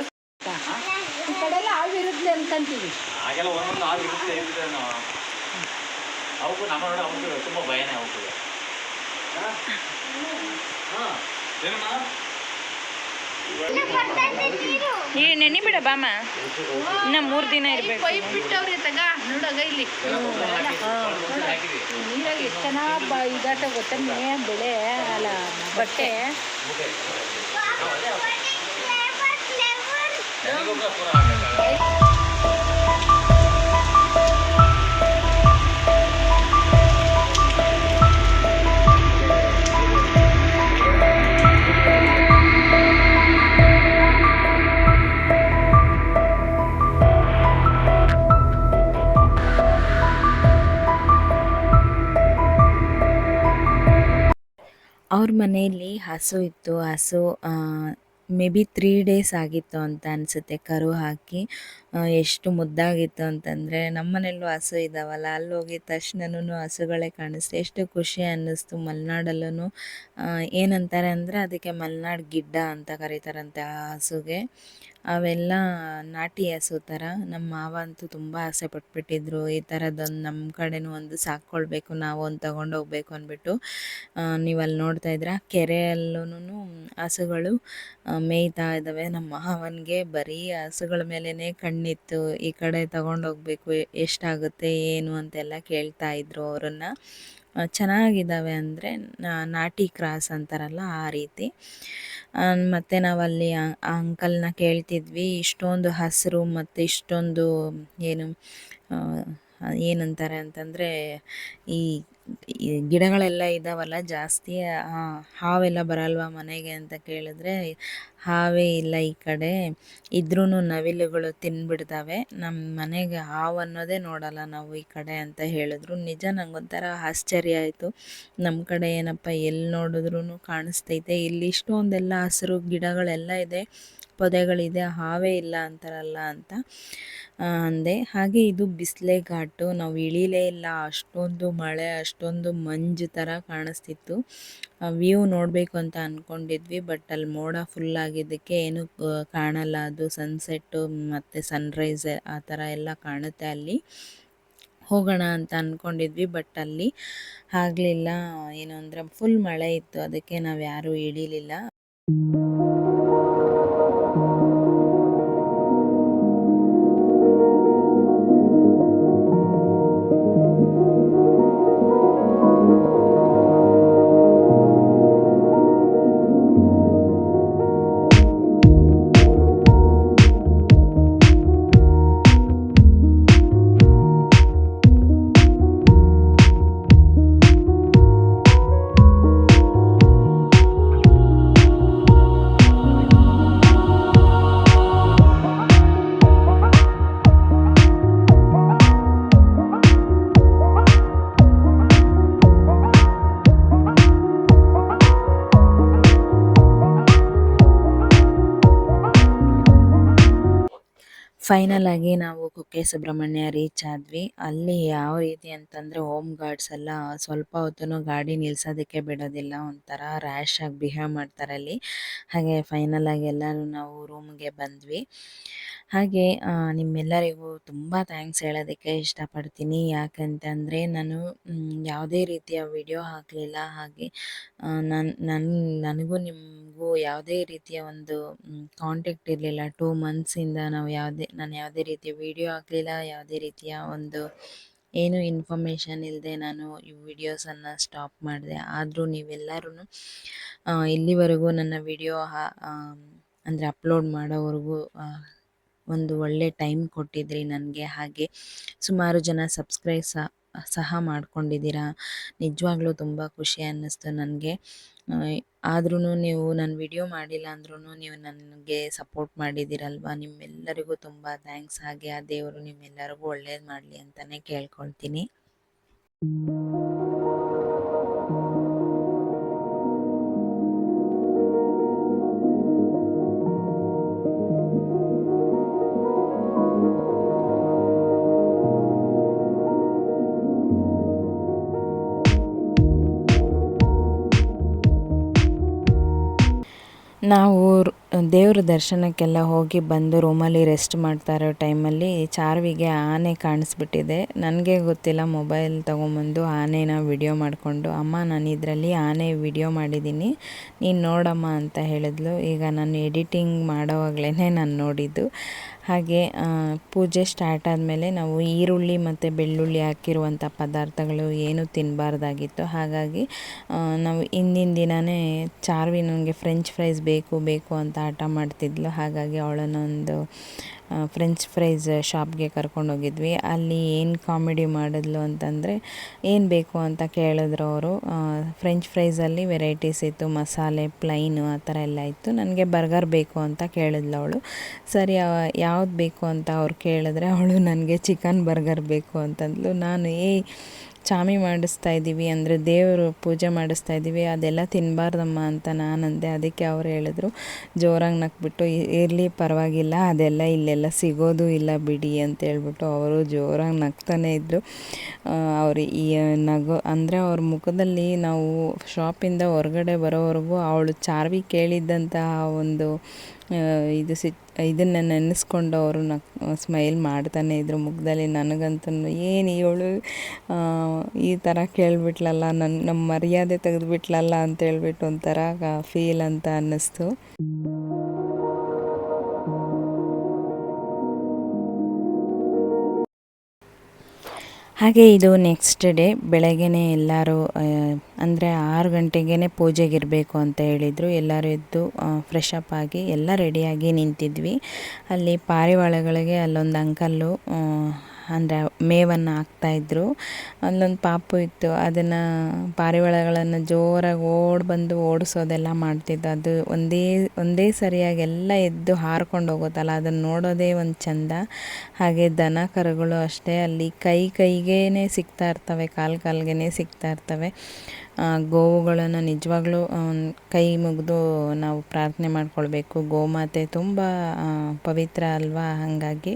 ಈ ಕಡೆ ಎಲ್ಲ ಹಾವು ಇರುತ್ತೆ ಅನ್ಕೊಂತೀವಿ. ಹಾಗೆಲ್ಲ ಒಂದೊಂದು ಹಾವು ಇರುತ್ತೆ ಅವಕ್ಕೂ ನಮ್ಮ ನೋಡಿ ಅವಕ್ಕೆ ತುಂಬ ಭಯನೇ ಅವಕ್ಕೆ. ಈ ನೆನೆ ಬಿಡ ಬಾಮ, ಇನ್ನ 3 ದಿನ ಇರ್ಬೇಕು. ಪೈಪ್ ಬಿಟ್ಟವ್ರಿ ತಗ ನೋಡಾಗ ಇಲ್ಲಿ ನೀರಾಗಿ ಎಷ್ಟು ಚೆನ್ನಾಗಿ ಇದಾಟ ಗೊತ್ತ. ಬೆಳೆ ಅಲ್ಲ ಬಟ್ಟೆ ಅವ್ರ ಮನೆಯಲ್ಲಿ ಹಸು ಇತ್ತು. ಹಸು ಮೇ ಬಿ 3 ಡೇಸ್ ಆಗಿತ್ತು ಅಂತ ಅನಿಸುತ್ತೆ ಕರು ಹಾಕಿ. ಎಷ್ಟು ಮುದ್ದಾಗಿತ್ತು ಅಂತಂದರೆ, ನಮ್ಮ ಮನೆಯಲ್ಲೂ ಹಸು ಇದ್ದಾವಲ್ಲ, ಅಲ್ಲಿ ಹೋಗಿದ ತಕ್ಷಣನೂ ಹಸುಗಳೇ ಕಾಣಿಸ್ತು. ಎಷ್ಟು ಖುಷಿ ಅನ್ನಿಸ್ತು. ಮಲೆನಾಡಲ್ಲೂ ಏನಂತಾರೆ ಅಂದರೆ ಅದಕ್ಕೆ ಮಲೆನಾಡು ಗಿಡ್ಡ ಅಂತ ಕರೀತಾರಂತೆ ಆ ಹಸುಗೆ. ಅವೆಲ್ಲ ನಾಟಿ ಹಸು ಥರ. ನಮ್ಮ ಮಾವ ಅಂತೂ ತುಂಬ ಆಸೆ ಪಟ್ಬಿಟ್ಟಿದ್ರು, ಈ ಥರದ್ದೊಂದು ನಮ್ಮ ಕಡೆನೂ ಒಂದು ಸಾಕ್ಕೊಳ್ಬೇಕು, ನಾವು ಒಂದು ತೊಗೊಂಡೋಗ್ಬೇಕು ಅಂದ್ಬಿಟ್ಟು. ನೀವು ಅಲ್ಲಿ ನೋಡ್ತಾ ಇದ್ರೆ ಕೆರೆಯಲ್ಲೂ ಹಸುಗಳು ಮೇಯ್ತಾ ಇದ್ದಾವೆ. ನಮ್ಮ ಮಾವನಿಗೆ ಬರೀ ಹಸುಗಳ ಮೇಲೇ ಕಣ್ಣಿತ್ತು. ಈ ಕಡೆ ತಗೊಂಡೋಗ್ಬೇಕು, ಎಷ್ಟಾಗುತ್ತೆ ಏನು ಅಂತೆಲ್ಲ ಕೇಳ್ತಾ ಇದ್ರು ಅವರನ್ನು. ಚೆನ್ನಾಗಿದ್ದಾವೆ ಅಂದರೆ ನಾಟಿ ಕ್ರಾಸ್ ಅಂತಾರಲ್ಲ ಆ ರೀತಿ. ಮತ್ತು ನಾವಲ್ಲಿ ಆ ಅಂಕಲ್ನ ಕೇಳ್ತಿದ್ವಿ, ಇಷ್ಟೊಂದು ಹಸಿರು ಮತ್ತು ಇಷ್ಟೊಂದು ಏನಂತಾರೆ ಅಂತಂದರೆ ಈ ಗಿಡಗಳೆಲ್ಲ ಇದ್ದಾವಲ್ಲ ಜಾಸ್ತಿ, ಹಾವೆಲ್ಲ ಬರಲ್ವಾ ಮನೆಗೆ ಅಂತ ಕೇಳಿದ್ರೆ, ಹಾವೇ ಇಲ್ಲ ಈ ಕಡೆ, ಇದ್ರೂ ನವಿಲುಗಳು ತಿಂದ್ಬಿಡ್ತವೆ, ನಮ್ಮ ಮನೆಗೆ ಹಾವು ಅನ್ನೋದೇ ನೋಡಲ್ಲ ನಾವು ಈ ಕಡೆ ಅಂತ ಹೇಳಿದ್ರು. ನಿಜ ನಂಗೊಂಥರ ಆಶ್ಚರ್ಯ ಆಯಿತು. ನಮ್ಮ ಕಡೆ ಏನಪ್ಪ ಎಲ್ಲಿ ನೋಡಿದ್ರೂ ಕಾಣಿಸ್ತೈತೆ, ಇಲ್ಲಿ ಇಷ್ಟೊಂದೆಲ್ಲ ಹಸಿರು ಗಿಡಗಳೆಲ್ಲ ಇದೆ, ಪೊದೆಗಳಿದೆ, ಹಾವೇ ಇಲ್ಲ ಅಂತಾರಲ್ಲ ಅಂತ ಅಂದೆ. ಹಾಗೆ ಇದು ಬಿಸಿಲೆ ಘಾಟು. ನಾವು ಇಳಿಲೇ ಇಲ್ಲ, ಅಷ್ಟೊಂದು ಮಳೆ, ಅಷ್ಟೊಂದು ಮಂಜು ಥರ ಕಾಣಿಸ್ತಿತ್ತು. ವ್ಯೂ ನೋಡಬೇಕು ಅಂತ ಅಂದ್ಕೊಂಡಿದ್ವಿ, ಬಟ್ ಅಲ್ಲಿ ಮೋಡ ಫುಲ್ ಆಗಿದ್ದಕ್ಕೆ ಏನು ಕಾಣಲ್ಲ. ಅದು ಸನ್ಸೆಟ್ಟು ಮತ್ತು ಸನ್ರೈಸ್ ಆ ಥರ ಎಲ್ಲ ಕಾಣುತ್ತೆ ಅಲ್ಲಿ. ಹೋಗೋಣ ಅಂತ ಅಂದ್ಕೊಂಡಿದ್ವಿ, ಬಟ್ ಅಲ್ಲಿ ಆಗಲಿಲ್ಲ. ಏನು ಅಂದರೆ ಫುಲ್ ಮಳೆ ಇತ್ತು, ಅದಕ್ಕೆ ನಾವು ಯಾರೂ ಇಳಿಲಿಲ್ಲ. ಫೈನಲ್ ಆಗಿ ನಾವು ಕುಕ್ಕೆ ಸುಬ್ರಹ್ಮಣ್ಯ ರೀಚ್ ಆದ್ವಿ. ಅಲ್ಲಿ ಯಾವ ರೀತಿ ಅಂತಂದ್ರೆ ಹೋಮ್ ಗಾರ್ಡ್ಸ್ ಎಲ್ಲ ಸ್ವಲ್ಪ ಹೊತ್ತುನು ಗಾಡಿ ನಿಲ್ಸೋದಕ್ಕೆ ಬಿಡೋದಿಲ್ಲ. ಒಂಥರ ರ್ಯಾಶ್ ಆಗಿ ಬಿಹೇವ್ ಮಾಡ್ತಾರೆ ಅಲ್ಲಿ. ಹಾಗೆ ಫೈನಲ್ ಆಗಿ ಎಲ್ಲರೂ ನಾವು ರೂಮ್‌ಗೆ ಬಂದ್ವಿ. ಹಾಗೆ ನಿಮ್ಮೆಲ್ಲರಿಗೂ ತುಂಬ ಥ್ಯಾಂಕ್ಸ್ ಹೇಳೋದಕ್ಕೆ ಇಷ್ಟಪಡ್ತೀನಿ. ಯಾಕಂತಂದ್ರೆ ನಾನು ಯಾವುದೇ ರೀತಿಯ ವಿಡಿಯೋ ಹಾಕಲಿಲ್ಲ. ಹಾಗೆ ನನಗೂ ನಿಮಗೂ ಯಾವುದೇ ರೀತಿಯ ಒಂದು ಕಾಂಟ್ಯಾಕ್ಟ್ ಇರಲಿಲ್ಲ. 2 ಮಂತ್ಸಿಂದ ನಾನು ಯಾವುದೇ ರೀತಿಯ ವಿಡಿಯೋ ಹಾಕಲಿಲ್ಲ. ಯಾವುದೇ ರೀತಿಯ ಒಂದು ಏನು ಇನ್ಫಾರ್ಮೇಷನ್ ಇಲ್ಲದೆ ನಾನು ಈ ವಿಡಿಯೋಸನ್ನು ಸ್ಟಾಪ್ ಮಾಡಿದೆ. ಆದರೂ ನೀವೆಲ್ಲರೂ ಇಲ್ಲಿವರೆಗೂ ನನ್ನ ವಿಡಿಯೋ ಅಂದರೆ ಅಪ್ಲೋಡ್ ಮಾಡೋವರೆಗೂ ಒಂದು ಒಳ್ಳೆ ಟೈಮ್ ಕೊಟ್ಟಿದ್ರಿ ನನಗೆ. ಹಾಗೆ ಸುಮಾರು ಜನ ಸಬ್ಸ್ಕ್ರೈಬ್ ಸಹ ಮಾಡ್ಕೊಂಡಿದ್ದೀರಾ. ನಿಜವಾಗ್ಲೂ ತುಂಬ ಖುಷಿ ಅನ್ನಿಸ್ತು ನನಗೆ. ಆದ್ರೂ ನೀವು ನಾನು ವಿಡಿಯೋ ಮಾಡಿಲ್ಲ ಅಂದ್ರೂ ನೀವು ನನಗೆ ಸಪೋರ್ಟ್ ಮಾಡಿದ್ದೀರಲ್ವ, ನಿಮ್ಮೆಲ್ಲರಿಗೂ ತುಂಬ ಥ್ಯಾಂಕ್ಸ್. ಹಾಗೆ ಆ ದೇವರು ನಿಮ್ಮೆಲ್ಲರಿಗೂ ಒಳ್ಳೇದು ಮಾಡಲಿ ಅಂತಲೇ ಕೇಳ್ಕೊಳ್ತೀನಿ. ನಾವು ದೇವ್ರ ದರ್ಶನಕ್ಕೆಲ್ಲ ಹೋಗಿ ಬಂದು ರೂಮಲ್ಲಿ ರೆಸ್ಟ್ ಮಾಡ್ತಾ ಇರೋ ಟೈಮಲ್ಲಿ ಚಾರ್ವಿಗೆ ಆನೆ ಕಾಣಿಸ್ಬಿಟ್ಟಿದೆ. ನನಗೆ ಗೊತ್ತಿಲ್ಲ, ಮೊಬೈಲ್ ತೊಗೊಂಬಂದು ಆನೆನ ವಿಡಿಯೋ ಮಾಡಿಕೊಂಡು, ಅಮ್ಮ ನಾನು ಇದರಲ್ಲಿ ಆನೆ ವಿಡಿಯೋ ಮಾಡಿದ್ದೀನಿ, ನೀನು ನೋಡಮ್ಮ ಅಂತ ಹೇಳಿದ್ಲು. ಈಗ ನಾನು ಎಡಿಟಿಂಗ್ ಮಾಡೋವಾಗಲೇ ನಾನು ನೋಡಿದ್ದು. ಹಾಗೆ ಪೂಜೆ ಸ್ಟಾರ್ಟ್ ಆದಮೇಲೆ ನಾವು ಈರುಳ್ಳಿ ಮತ್ತು ಬೆಳ್ಳುಳ್ಳಿ ಹಾಕಿರುವಂಥ ಪದಾರ್ಥಗಳು ಏನೂ ತಿನ್ನಬಾರ್ದಾಗಿತ್ತು. ಹಾಗಾಗಿ ನಾವು ಹಿಂದಿನ ದಿನವೇ ಚಾರ್ವಿ ನನಗೆ ಫ್ರೆಂಚ್ ಫ್ರೈಸ್ ಬೇಕು ಅಂತ ಹಠ ಮಾಡ್ತಿದ್ಲು. ಹಾಗಾಗಿ ಅವಳನ್ನೊಂದು ಫ್ರೆಂಚ್ ಫ್ರೈಸ್ ಶಾಪ್ಗೆ ಕರ್ಕೊಂಡೋಗಿದ್ವಿ. ಅಲ್ಲಿ ಏನು ಕಾಮಿಡಿ ಮಾಡಿದ್ಲು ಅಂತಂದರೆ, ಏನು ಬೇಕು ಅಂತ ಕೇಳಿದ್ರು ಅವರು. ಫ್ರೆಂಚ್ ಫ್ರೈಸಲ್ಲಿ ವೆರೈಟೀಸ್ ಇತ್ತು, ಮಸಾಲೆ, ಪ್ಲೈನು ಆ ಥರ ಎಲ್ಲ ಇತ್ತು. ನನಗೆ ಬರ್ಗರ್ ಬೇಕು ಅಂತ ಕೇಳಿದ್ಲು ಅವಳು. ಸರಿ, ಯಾವ್ದು ಬೇಕು ಅಂತ ಅವ್ರು ಕೇಳಿದ್ರೆ ಅವಳು ನನಗೆ ಚಿಕನ್ ಬರ್ಗರ್ ಬೇಕು ಅಂತಂದ್ಲು. ನಾನು ಚಾಮಿ ಮಾಡಿಸ್ತಾ ಇದ್ದೀವಿ ಅಂದರೆ ದೇವರು ಪೂಜೆ ಮಾಡಿಸ್ತಾ ಇದ್ದೀವಿ, ಅದೆಲ್ಲ ತಿನ್ನಬಾರ್ದಮ್ಮ ಅಂತ ನಾನಂದೆ. ಅದಕ್ಕೆ ಅವ್ರು ಹೇಳಿದ್ರು ಜೋರಾಗಿ ನಕ್ಬಿಟ್ಟು, ಇರಲಿ ಪರವಾಗಿಲ್ಲ, ಅದೆಲ್ಲ ಇಲ್ಲೆಲ್ಲ ಸಿಗೋದು ಇಲ್ಲ ಬಿಡಿ ಅಂತ ಹೇಳ್ಬಿಟ್ಟು ಅವರು ಜೋರಾಗಿ ನಗ್ತಾನೆ ಇದ್ದರು. ಅವರು ಈ ನಗು ಅಂದರೆ ಅವ್ರ ಮುಖದಲ್ಲಿ ನಾವು ಶಾಪಿಂದ ಹೊರಗಡೆ ಬರೋವರೆಗೂ ಅವಳು ಚಾರ್ವಿ ಕೇಳಿದ್ದಂತಹ ಒಂದು ಇದನ್ನು ನೆನೆಸ್ಕೊಂಡು ಅವರು ಸ್ಮೈಲ್ ಮಾಡ್ತಾನೆ ಇದ್ರು ಮುಖದಲ್ಲಿ. ನನಗಂತೂ ಏನು ಇವಳು ಈ ಥರ ಕೇಳಿಬಿಟ್ಲಲ್ಲ, ನಮ್ಮ ಮರ್ಯಾದೆ ತೆಗೆದುಬಿಟ್ಲಲ್ಲ ಅಂತೇಳ್ಬಿಟ್ಟು ಒಂಥರ ಫೀಲ್ ಅಂತ ಅನ್ನಿಸ್ತು. ಹಾಗೆ ಇದು ನೆಕ್ಸ್ಟ್ ಡೇ ಬೆಳಗ್ಗೆನೇ ಎಲ್ಲರೂ ಅಂದರೆ 6 ಗಂಟೆಗೇ ಪೂಜೆಗಿರಬೇಕು ಅಂತ ಹೇಳಿದರು. ಎಲ್ಲರೂ ಎದ್ದು ಫ್ರೆಶ್ ಅಪ್ ಆಗಿ ಎಲ್ಲ ರೆಡಿಯಾಗಿ ನಿಂತಿದ್ವಿ. ಅಲ್ಲಿ ಪಾರಿವಾಳಗಳಿಗೆ ಅಲ್ಲೊಂದು ಅಂಕಲ್ಲು ಅಂದರೆ ಮೇವನ್ನು ಹಾಕ್ತಾಯಿದ್ರು. ಅಲ್ಲೊಂದು ಪಾಪು ಇತ್ತು, ಅದನ್ನು ಪಾರಿವಾಳಗಳನ್ನು ಜೋರಾಗಿ ಬಂದು ಓಡಿಸೋದೆಲ್ಲ ಮಾಡ್ತಿದ್ದು. ಅದು ಒಂದೇ ಸರಿಯಾಗಿ ಎಲ್ಲ ಎದ್ದು ಹಾರ್ಕೊಂಡು ಹೋಗುತ್ತಲ್ಲ, ಅದನ್ನು ನೋಡೋದೇ ಒಂದು ಚೆಂದ. ಹಾಗೆ ದನ ಕರುಗಳು ಅಷ್ಟೇ, ಅಲ್ಲಿ ಕೈಗೇ ಸಿಗ್ತಾ ಇರ್ತವೆ, ಕಾಲ್ಗೆ ಸಿಗ್ತಾ ಇರ್ತವೆ. ಗೋವುಗಳನ್ನು ನಿಜವಾಗ್ಲೂ ಕೈ ಮುಗಿದು ನಾವು ಪ್ರಾರ್ಥನೆ ಮಾಡ್ಕೊಳ್ಬೇಕು. ಗೋಮಾತೆ ತುಂಬ ಪವಿತ್ರ ಅಲ್ವಾ. ಹಾಗಾಗಿ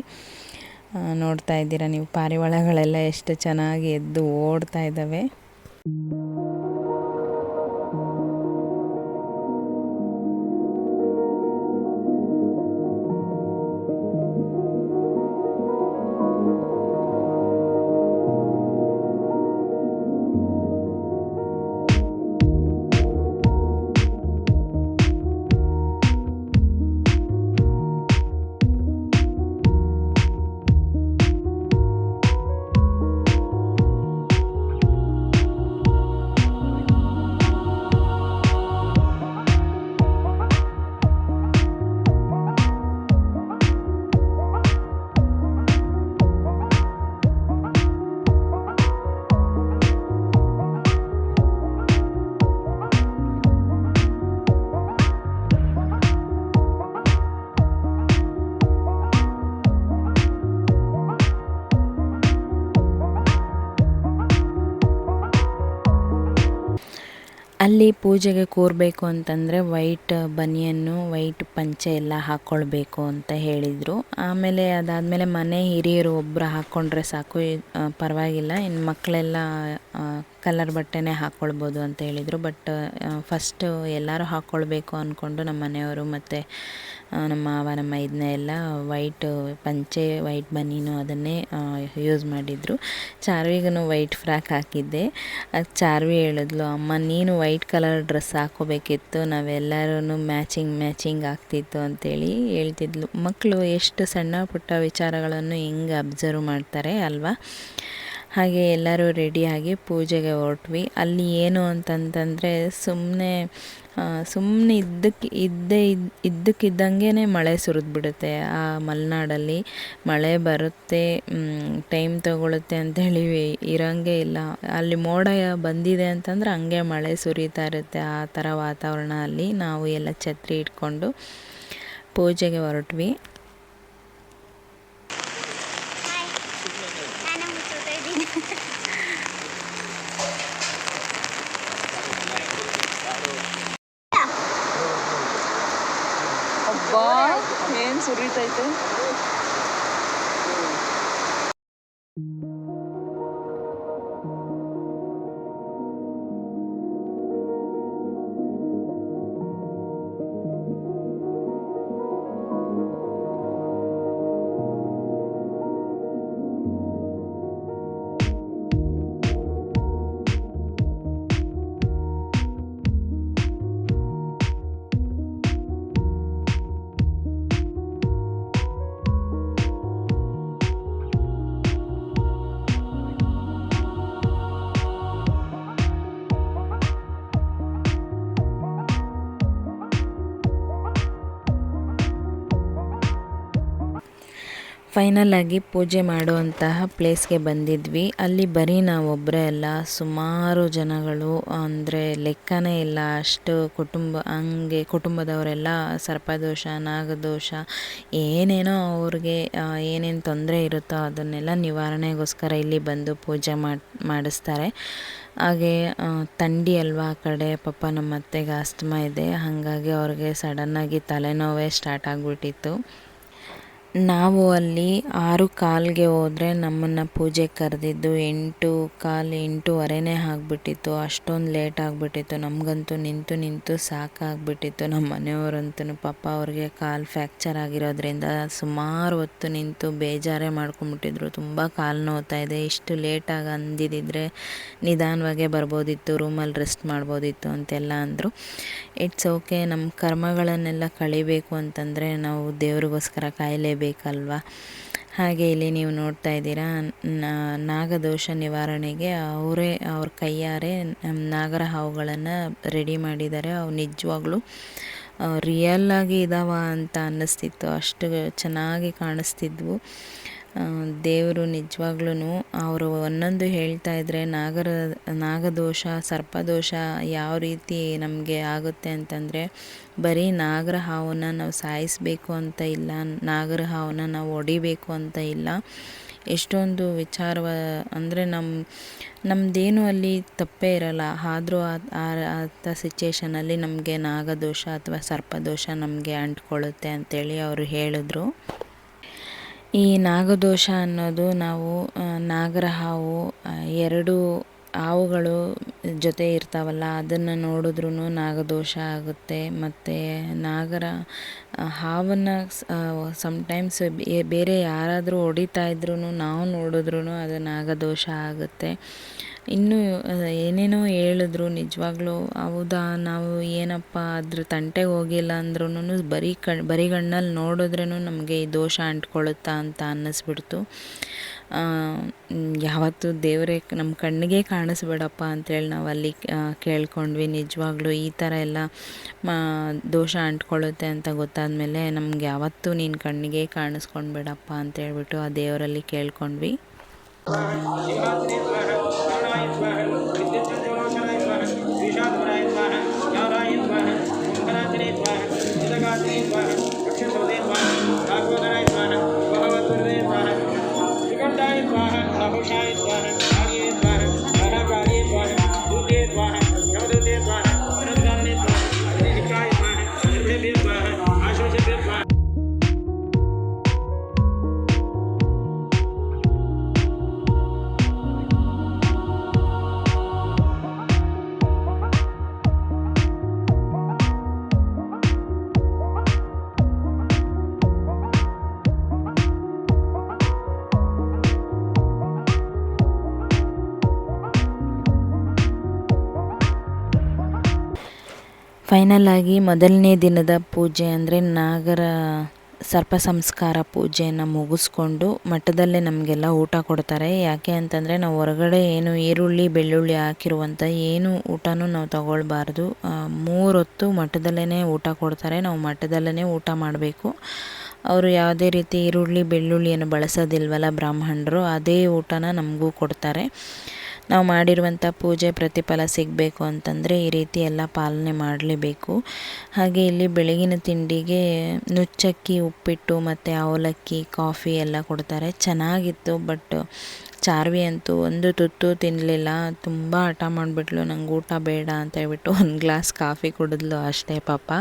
ನೋಡ್ತಾ ಇದ್ದೀರಾ ನೀವು, ಪಾರಿವಾಳಗಳೆಲ್ಲ ಎಷ್ಟು ಚೆನ್ನಾಗಿ ಎದ್ದು ಓಡ್ತಾ ಇದ್ದಾವೆ. ಅಲ್ಲಿ ಪೂಜೆಗೆ ಕೂರಬೇಕು ಅಂತಂದರೆ ವೈಟ್ ಬನಿಯನ್ನು ವೈಟ್ ಪಂಚೆ ಎಲ್ಲ ಹಾಕ್ಕೊಳ್ಬೇಕು ಅಂತ ಹೇಳಿದರು. ಆಮೇಲೆ ಅದಾದಮೇಲೆ ಮನೆ ಹಿರಿಯರು ಒಬ್ಬರು ಹಾಕ್ಕೊಂಡ್ರೆ ಸಾಕು, ಪರವಾಗಿಲ್ಲ, ಇನ್ನು ಮಕ್ಕಳೆಲ್ಲ ಕಲರ್ ಬಟ್ಟೆನೇ ಹಾಕ್ಕೊಳ್ಬೋದು ಅಂತ ಹೇಳಿದರು. ಬಟ್ ಫಸ್ಟು ಎಲ್ಲರೂ ಹಾಕ್ಕೊಳ್ಬೇಕು ಅಂದ್ಕೊಂಡು ನಮ್ಮ ಮನೆಯವರು ಮತ್ತು ನಮ್ಮ ಮಾವ ನಮ್ಮ ಇದನ್ನ ಎಲ್ಲ ವೈಟ್ ಪಂಚೆ ವೈಟ್ ಬನೀನು ಅದನ್ನೇ ಯೂಸ್ ಮಾಡಿದರು. ಚಾರ್ವಿಗೂ ವೈಟ್ ಫ್ರಾಕ್ ಹಾಕಿದ್ದೆ. ಅದು ಚಾರ್ವಿ ಹೇಳಿದ್ಲು, ಅಮ್ಮ ನೀನು ವೈಟ್ ಕಲರ್ ಡ್ರೆಸ್ ಹಾಕೋಬೇಕಿತ್ತು, ನಾವೆಲ್ಲರೂ ಮ್ಯಾಚಿಂಗ್ ಆಗ್ತಿತ್ತು ಅಂತೇಳಿ ಹೇಳ್ತಿದ್ಲು. ಮಕ್ಕಳು ಎಷ್ಟು ಸಣ್ಣ ಪುಟ್ಟ ವಿಚಾರಗಳನ್ನು ಹೆಂಗೆ ಅಬ್ಸರ್ವ್ ಮಾಡ್ತಾರೆ ಅಲ್ವಾ. ಹಾಗೆ ಎಲ್ಲರೂ ರೆಡಿಯಾಗಿ ಪೂಜೆಗೆ ಹೊರಟ್ವಿ. ಅಲ್ಲಿ ಏನು ಅಂತಂತಂದರೆ ಸುಮ್ಮನೆ ಇದ್ದಕ್ಕಿದ್ದಂಗೆ ಮಳೆ ಸುರಿದ್ಬಿಡುತ್ತೆ. ಆ ಮಲೆನಾಡಲ್ಲಿ ಮಳೆ ಬರುತ್ತೆ, ಟೈಮ್ ತೊಗೊಳುತ್ತೆ ಅಂಥೇಳಿ ಇರೋಂಗೆ ಇಲ್ಲ. ಅಲ್ಲಿ ಮೋಡ ಬಂದಿದೆ ಅಂತಂದ್ರೆ ಹಂಗೆ ಮಳೆ ಸುರಿತಾ ಇರುತ್ತೆ. ಆ ಥರ ವಾತಾವರಣ ಅಲ್ಲಿ. ನಾವು ಎಲ್ಲ ಛತ್ರಿ ಇಟ್ಕೊಂಡು ಪೂಜೆಗೆ ಹೊರಟ್ವಿ. ಅಬ್ಬಾ ಏನು ಸುರಿತೈತೆ. ಫೈನಲ್ ಆಗಿ ಪೂಜೆ ಮಾಡುವಂತಹ ಪ್ಲೇಸ್ಗೆ ಬಂದಿದ್ವಿ. ಅಲ್ಲಿ ಬರೀ ನಾವೊಬ್ಬರೇ ಅಲ್ಲ, ಸುಮಾರು ಜನಗಳು, ಅಂದರೆ ಲೆಕ್ಕನೇ ಇಲ್ಲ, ಅಷ್ಟು ಕುಟುಂಬದವರೆಲ್ಲ ಸರ್ಪದೋಷ, ನಾಗದೋಷ, ಏನೇನೋ ಅವ್ರಿಗೆ ಏನೇನು ತೊಂದರೆ ಇರುತ್ತೋ ಅದನ್ನೆಲ್ಲ ನಿವಾರಣೆಗೋಸ್ಕರ ಇಲ್ಲಿ ಬಂದು ಪೂಜೆ ಮಾಡಿಸ್ತಾರೆ. ಹಾಗೆ ಥಂಡಿ ಅಲ್ವಾ ಆ ಕಡೆ, ಪಾಪ ನಮ್ಮ ಅತ್ತೆಗೆ ಆಸ್ತಮಾ ಇದೆ, ಹಾಗಾಗಿ ಅವ್ರಿಗೆ ಸಡನ್ನಾಗಿ ತಲೆನೋವೇ ಸ್ಟಾರ್ಟ್ ಆಗಿಬಿಟ್ಟಿತ್ತು. ನಾವು ಅಲ್ಲಿ 6:15ಗೆ ಹೋದರೆ ನಮ್ಮನ್ನು ಪೂಜೆಗೆ ಕರೆದಿದ್ದು 8:15, 8:15 ಆಗಿಬಿಟ್ಟಿತ್ತು. ಅಷ್ಟೊಂದು ಲೇಟ್ ಆಗಿಬಿಟ್ಟಿತ್ತು. ನಮಗಂತೂ ನಿಂತು ಸಾಕಾಗ್ಬಿಟ್ಟಿತ್ತು. ನಮ್ಮ ಮನೆಯವರಂತೂ ಪಾಪ ಅವ್ರಿಗೆ ಕಾಲು ಫ್ರ್ಯಾಕ್ಚರ್ ಆಗಿರೋದ್ರಿಂದ ಸುಮಾರು ಹೊತ್ತು ನಿಂತು ಬೇಜಾರೇ ಮಾಡ್ಕೊಂಬಿಟ್ಟಿದ್ರು. ತುಂಬ ಕಾಲು ನೋವ್ತಾ ಇದೆ, ಇಷ್ಟು ಲೇಟಾಗಿ ಅಂದಿದ್ದಿದ್ರೆ ನಿಧಾನವಾಗೇ ಬರ್ಬೋದಿತ್ತು, ರೂಮಲ್ಲಿ ರೆಸ್ಟ್ ಮಾಡ್ಬೋದಿತ್ತು ಅಂತೆಲ್ಲ ಅಂದರು. ಇಟ್ಸ್ ಓಕೆ, ನಮ್ಮ ಕರ್ಮಗಳನ್ನೆಲ್ಲ ಕಳಿಬೇಕು ಅಂತಂದರೆ ನಾವು ದೇವ್ರಿಗೋಸ್ಕರ ಕಾಯಲೇಬೇಕಲ್ವ. ಹಾಗೆ ಇಲ್ಲಿ ನೀವು ನೋಡ್ತಾ ಇದ್ದೀರಾ, ನಾಗದೋಷ ನಿವಾರಣೆಗೆ ಅವ್ರ ಕೈಯಾರೆ ನಾಗರ ಹಾವುಗಳನ್ನು ರೆಡಿ ಮಾಡಿದ್ದಾರೆ. ಅವು ನಿಜವಾಗ್ಲೂ ರಿಯಲ್ಲಾಗಿ ಇದ್ದಾವ ಅಂತ ಅನ್ನಿಸ್ತಿತ್ತು, ಅಷ್ಟು ಚೆನ್ನಾಗಿ ಕಾಣಿಸ್ತಿದ್ವು. ದೇವರು ನಿಜವಾಗ್ಲೂ ಅವರು ಒಂದೊಂದು ಹೇಳ್ತಾ ಇದ್ದರೆ ನಾಗದೋಷ, ಸರ್ಪದೋಷ ಯಾವ ರೀತಿ ನಮಗೆ ಆಗುತ್ತೆ ಅಂತಂದರೆ, ಬರೀ ನಾಗರ ಹಾವನ್ನು ನಾವು ಸಾಯಿಸಬೇಕು ಅಂತ ಇಲ್ಲ, ನಾಗರ ಹಾವನ್ನು ನಾವು ಹೊಡಿಬೇಕು ಅಂತ ಇಲ್ಲ. ಎಷ್ಟೊಂದು ಅಂದರೆ ನಮ್ಮದೇನು ಅಲ್ಲಿ ತಪ್ಪೇ ಇರಲ್ಲ, ಆದರೂ ಅಂಥ ಸಿಚುಯೇಷನಲ್ಲಿ ನಮಗೆ ನಾಗದೋಷ ಅಥವಾ ಸರ್ಪದೋಷ ನಮಗೆ ಅಂಟ್ಕೊಳ್ಳುತ್ತೆ ಅಂತೇಳಿ ಅವರು ಹೇಳಿದ್ರು. ಈ ನಾಗದೋಷ ಅನ್ನೋದು ನಾವು ನಾಗರ ಹಾವು, 2 ಹಾವುಗಳು ಜೊತೆ ಇರ್ತಾವಲ್ಲ, ಅದನ್ನು ನೋಡಿದ್ರೂ ನಾಗದೋಷ ಆಗುತ್ತೆ. ಮತ್ತು ಹಾವನ್ನು ಸಮ್ಟೈಮ್ಸ್ ಬೇರೆ ಯಾರಾದರೂ ಹೊಡಿತಾ ಇದ್ರೂ ನಾವು ನೋಡಿದ್ರೂ ಅದು ನಾಗದೋಷ ಆಗುತ್ತೆ. ಇನ್ನೂ ಏನೇನೋ ಹೇಳಿದ್ರು. ನಿಜವಾಗ್ಲೂ ಹೌದಾ, ನಾವು ಏನಪ್ಪ ಅದ್ರ ತಂಟೆಗೆ ಹೋಗಿಲ್ಲ ಅಂದ್ರೂ ಬರಿಗಣ್ಣಲ್ಲಿ ನೋಡಿದ್ರೂ ನಮಗೆ ಈ ದೋಷ ಅಂಟ್ಕೊಳ್ಳುತ್ತಾ ಅಂತ ಅನ್ನಿಸ್ಬಿಡ್ತು. ಯಾವತ್ತೂ ದೇವರೇ ನಮ್ಮ ಕಣ್ಣಿಗೆ ಕಾಣಿಸ್ಬೇಡಪ್ಪ ಅಂಥೇಳಿ ನಾವು ಅಲ್ಲಿ ಕೇಳ್ಕೊಂಡ್ವಿ. ನಿಜವಾಗ್ಲೂ ಈ ಥರ ಎಲ್ಲ ದೋಷ ಅಂಟ್ಕೊಳ್ಳುತ್ತೆ ಅಂತ ಗೊತ್ತಾದಮೇಲೆ ನಮ್ಗೆ ಯಾವತ್ತೂ ನೀನು ಕಣ್ಣಿಗೆ ಕಾಣಿಸ್ಕೊಂಡ್ಬೇಡಪ್ಪ ಅಂತೇಳ್ಬಿಟ್ಟು ಆ ದೇವರಲ್ಲಿ ಕೇಳ್ಕೊಂಡ್ವಿ. स्वाहा ಫೈನಲ್ ಆಗಿ ಮೊದಲನೇ ದಿನದ ಪೂಜೆ ಅಂದರೆ ನಾಗರ ಸರ್ಪ ಸಂಸ್ಕಾರ ಪೂಜೆಯನ್ನು ಮುಗಿಸ್ಕೊಂಡು ಮಠದಲ್ಲೇ ನಮಗೆಲ್ಲ ಊಟ ಕೊಡ್ತಾರೆ. ಯಾಕೆ ಅಂತಂದರೆ ನಾವು ಹೊರಗಡೆ ಏನು ಈರುಳ್ಳಿ ಬೆಳ್ಳುಳ್ಳಿ ಹಾಕಿರುವಂಥ ಏನು ಊಟನೂ ನಾವು ತಗೊಳ್ಬಾರ್ದು. 3 ಹೊತ್ತು ಮಠದಲ್ಲೇ ಊಟ ಕೊಡ್ತಾರೆ. ನಾವು ಮಠದಲ್ಲೇ ಊಟ ಮಾಡಬೇಕು. ಅವರು ಯಾವುದೇ ರೀತಿ ಈರುಳ್ಳಿ ಬೆಳ್ಳುಳ್ಳಿಯನ್ನು ಬಳಸೋದಿಲ್ವಲ್ಲ ಬ್ರಾಹ್ಮಣರು, ಅದೇ ಊಟನ ನಮಗೂ ಕೊಡ್ತಾರೆ. ನಾವು ಮಾಡಿರುವಂಥ ಪೂಜೆ ಪ್ರತಿಫಲ ಸಿಗಬೇಕು ಅಂತಂದರೆ ಈ ರೀತಿ ಎಲ್ಲ ಪಾಲನೆ ಮಾಡಲೇಬೇಕು. ಹಾಗೆ ಇಲ್ಲಿ ಬೆಳಗಿನ ತಿಂಡಿಗೆ ನುಚ್ಚಕ್ಕಿ, ಉಪ್ಪಿಟ್ಟು ಮತ್ತು ಅವಲಕ್ಕಿ, ಕಾಫಿ ಎಲ್ಲ ಕೊಡ್ತಾರೆ. ಚೆನ್ನಾಗಿತ್ತು. ಬಟ್ ಚಾರ್ವಿ ಅಂತೂ ಒಂದು ತುತ್ತು ತಿನ್ನಲಿಲ್ಲ. ತುಂಬ ಹಠ ಮಾಡಿಬಿಟ್ಲು, ನಂಗೆ ಊಟ ಬೇಡ ಅಂತ ಹೇಳ್ಬಿಟ್ಟು 1 ಗ್ಲಾಸ್ ಕಾಫಿ ಕುಡಿದ್ಲು ಅಷ್ಟೇ ಪಾಪ.